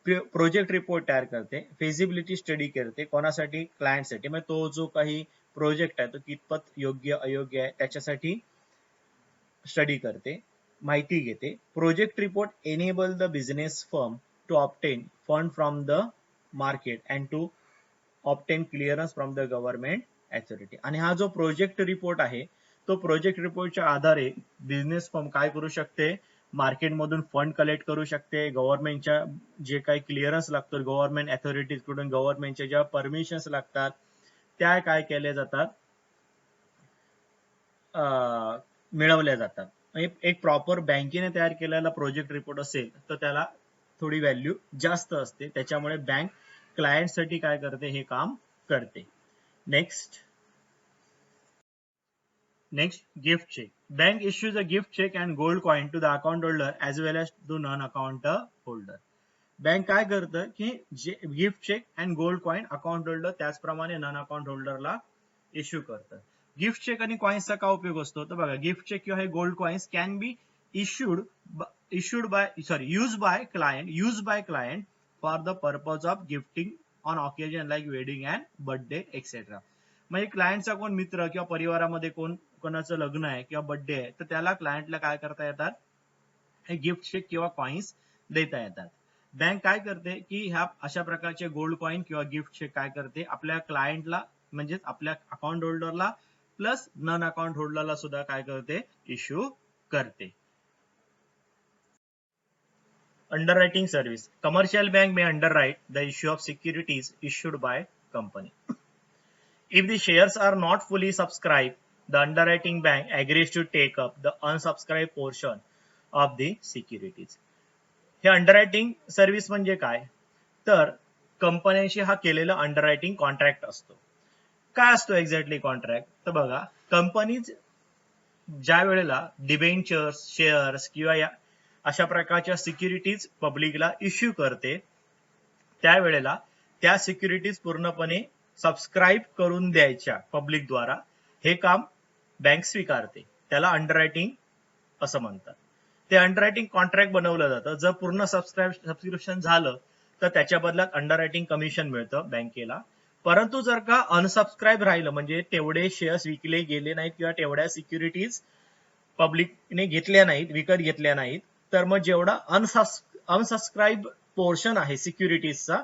project report तयार करते, फेजिबिलिटी study करते, कोणासाठी, क्लायंटसाठी. मग तो जो काही प्रोजेक्ट आहे तो कितपत योग्य अयोग्य आहे त्याच्यासाठी स्टडी करते, माहिती घेते. Project report enable the business firm to obtain fund from the market and to obtain clearance from the government authority. आणि हा जो प्रोजेक्ट रिपोर्ट आहे तो प्रोजेक्ट रिपोर्टच्या आधारे बिझनेस फर्म काय करू शकते, मार्केटमधून फंड कलेक्ट करू शकते, गव्हर्नमेंटच्या जे काही क्लिअरन्स लागतो गव्हर्नमेंट अथॉरिटीज कडून, गव्हर्नमेंटच्या ज्या परमिशन्स लागतात त्या काय केल्या जातात, मिळवल्या जातात. एक प्रॉपर बँकेने तयार केलेला प्रोजेक्ट रिपोर्ट असेल तर त्याला थोडी व्हॅल्यू जास्त असते, त्याच्यामुळे बँक क्लायंटसाठी काय करते, हे काम करते. Next gift cheque. Bank issues a gift check and gold coin to the account holder as well as to non-account holder. बँक काय करतं की gift cheque and gold coin account holder त्याचप्रमाणे नॉन अकाउंट होल्डरला इश्यू करतं. Gift cheque आणि कॉइन्सचा काय उपयोग असतो तर बघा, गिफ्ट चेक किंवा हे gold coins can be use by client for the purpose of gifting on occasion like wedding and birthday etcetera. म्हणजे क्लायंटचा कोण मित्र किंवा परिवारामध्ये कोणाचं लग्न आहे किंवा बर्थडे आहे तर त्याला क्लायंटला काय करता येतात, हे गिफ्ट चेक किंवा कॉइन्स देता येतात. बँक काय करते की ह्या अशा प्रकारचे गोल्ड कॉइन किंवा गिफ्ट चेक काय करते, आपल्या क्लायंटला म्हणजेच आपल्या अकाउंट होल्डरला प्लस नॉन अकाउंट होल्डरला सुद्धा काय करते, इश्यू करते. Underwriting service. Commercial bank may underwrite the issue of securities issued by company. If the shares are not fully subscribed, the underwriting bank agrees to take up the unsubscribed portion of the securities. हे underwriting service म्हणजे काय तर कंपन्यांशी हा केलेला underwriting contract असतो. काय असतो एक्झॅक्टली कॉन्ट्रॅक्ट तर बघा, कंपनी ज्या वेळेला डिबेंचर्स, शेअर्स किंवा या अशा प्रकारच्या सिक्युरिटीज पब्लिकला इश्यू करते त्यावेळेला त्या सिक्युरिटीज पूर्णपणे सबस्क्राईब करून द्यायच्या पब्लिक द्वारा, हे काम बँक स्वीकारते. त्याला अंडररायटिंग असं म्हणतात. ते अंडररायटिंग कॉन्ट्रॅक्ट बनवलं जातं. जर पूर्ण सबस्क्रिप्शन झालं तर त्याच्या बदल्यात अंडररायटिंग कमिशन मिळतं बँकेला. परंतु जर का अनसबस्क्राईब राहिलं म्हणजे तेवढे शेअर्स विकले गेले नाहीत किंवा तेवढ्या सिक्युरिटीज पब्लिकने घेतल्या नाहीत, विकत घेतल्या नाहीत, तर मग जेवढा अनसबस्क्राईब पोर्शन आहे सिक्युरिटीजचा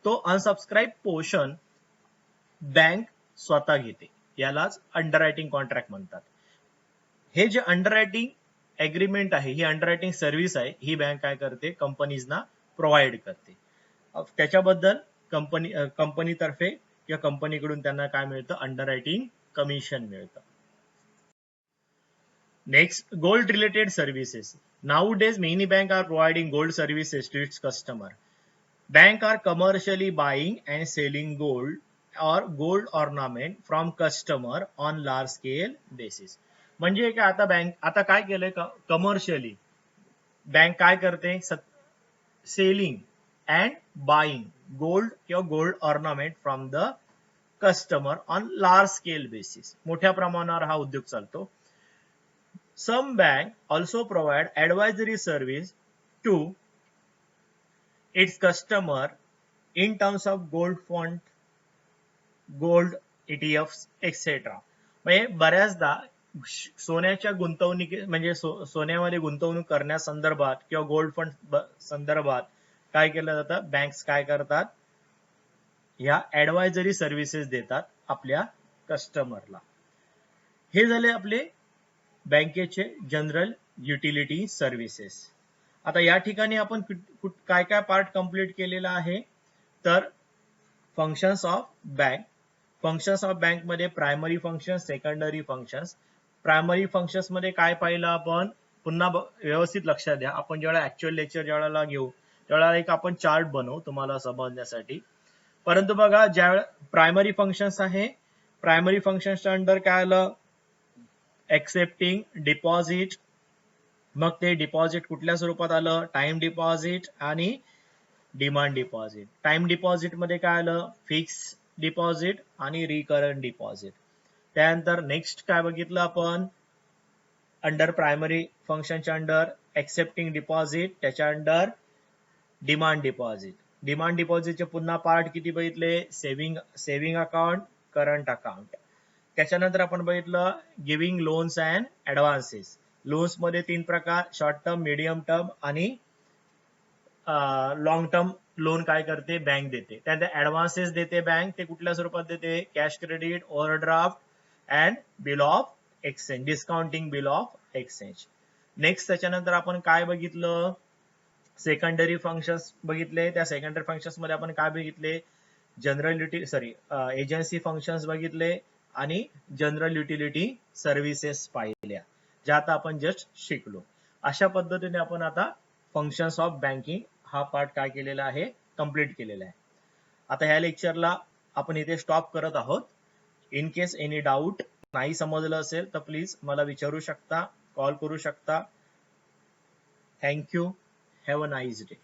तो अनसबस्क्राईब पोर्शन बँक स्वतः घेते. यालाच अंडररायटिंग कॉन्ट्रॅक्ट म्हणतात. हे जे अंडररायटिंग एग्रीमेंट आहे, ही अंडररायटिंग सर्व्हिस आहे, ही बँक काय करते, कंपनीजना प्रोव्हाइड करते. त्याच्याबद्दल कंपनीतर्फे किंवा कंपनीकडून त्यांना काय मिळतं, अंडररायटिंग कमिशन मिळतं. Next, gold related services. Nowadays many banks are providing gold services to its customer. Banks are commercially buying and selling gold or gold ornament from customer on large scale basis. म्हणजे काय, आता bank आता काय केलंय, commercially bank काय करते, selling and buying gold किंवा gold ornament from the customer on large scale basis. मोठ्या प्रमाणावर हा उद्योग चालतो. Some banks also provide advisory service to its customer in terms of gold fund, gold ETFs, etc. म्हणजे बऱ्याचदा सोन्याच्या गुंतवणुकी म्हणजे सोन्यामध्ये गुंतवणूक करण्यासंदर्भात किंवा गोल्ड फंड संदर्भात काय केलं जातं, बँक्स काय करतात, या ऍडवायझरी सर्व्हिसेस देतात आपल्या कस्टमरला. हे झाले आपले बँकेचे जनरल युटिलिटी सर्व्हिसेस. आता या ठिकाणी आपण काय काय पार्ट कंप्लीट केलेला आहे तर functions of bank. Functions of bank मध्ये primary function, secondary functions. Primary functions मध्ये काय पाहिलं आपण, पुन्हा व्यवस्थित लक्षात द्या, आपण जेव्हा ऍक्च्युअल लेक्चर ज्यावेळेला घेऊ त्यावेळेला एक आपण चार्ट बनवू तुम्हाला समजण्यासाठी. परंतु बघा, ज्या प्रायमरी फंक्शन्स आहे, प्रायमरी फंक्शन्सच्या अंडर काय आलं, एक्सेप्टिंग डिपॉझिट. मग ते डिपॉझिट कुठल्या स्वरूपात आलं, टाइम डिपॉझिट आणि डिमांड डिपॉझिट. टाइम डिपॉझिट मध्ये काय आलं, फिक्स डिपॉझिट आणि रिकरंट डिपॉझिट. त्यानंतर नेक्स्ट काय बघितलं आपण, अंडर प्रायमरी फंक्शनच्या अंडर एक्सेप्टिंग डिपॉझिट, त्याच्या अंडर डिमांड डिपॉझिट. डिमांड डिपॉझिटचे पुन्हा पार्ट किती बघितले, सेव्हिंग अकाउंट, करंट अकाउंट. त्याच्यानंतर आपण बघितलं giving loans and advances. Loans मध्ये 3 प्रकार, शॉर्ट टर्म, मीडियम टर्म आणि लॉंग टर्म लोन काय करते, बँक देते. त्यानंतर ऍडव्हान्सेस देते बँक, ते कुठल्या स्वरूपात देते, cash credit, overdraft and bill of exchange, discounting bill of exchange. Next त्याच्यानंतर आपण काय बघितलं, सेकंडरी फंक्शन्स बघितले. त्या सेकंडरी फंक्शन्स मध्ये आपण काय बघितले, जनरल एजन्सी फंक्शन्स बघितले आणि जनरल युटिलिटी सर्व्हिसेस पाहिल्या, ज्या आता आपण जस्ट शिकलो. अशा पद्धतीने आपण आता फंक्शन्स ऑफ बँकिंग हा पार्ट काय केलेला आहे, कंप्लीट केलेला आहे. आता ह्या लेक्चरला आपण इथे स्टॉप करत आहोत. इन केस एनी डाऊट नाही समजलं असेल तर प्लीज मला विचारू शकता, कॉल करू शकता. Thank you. Have a nice day.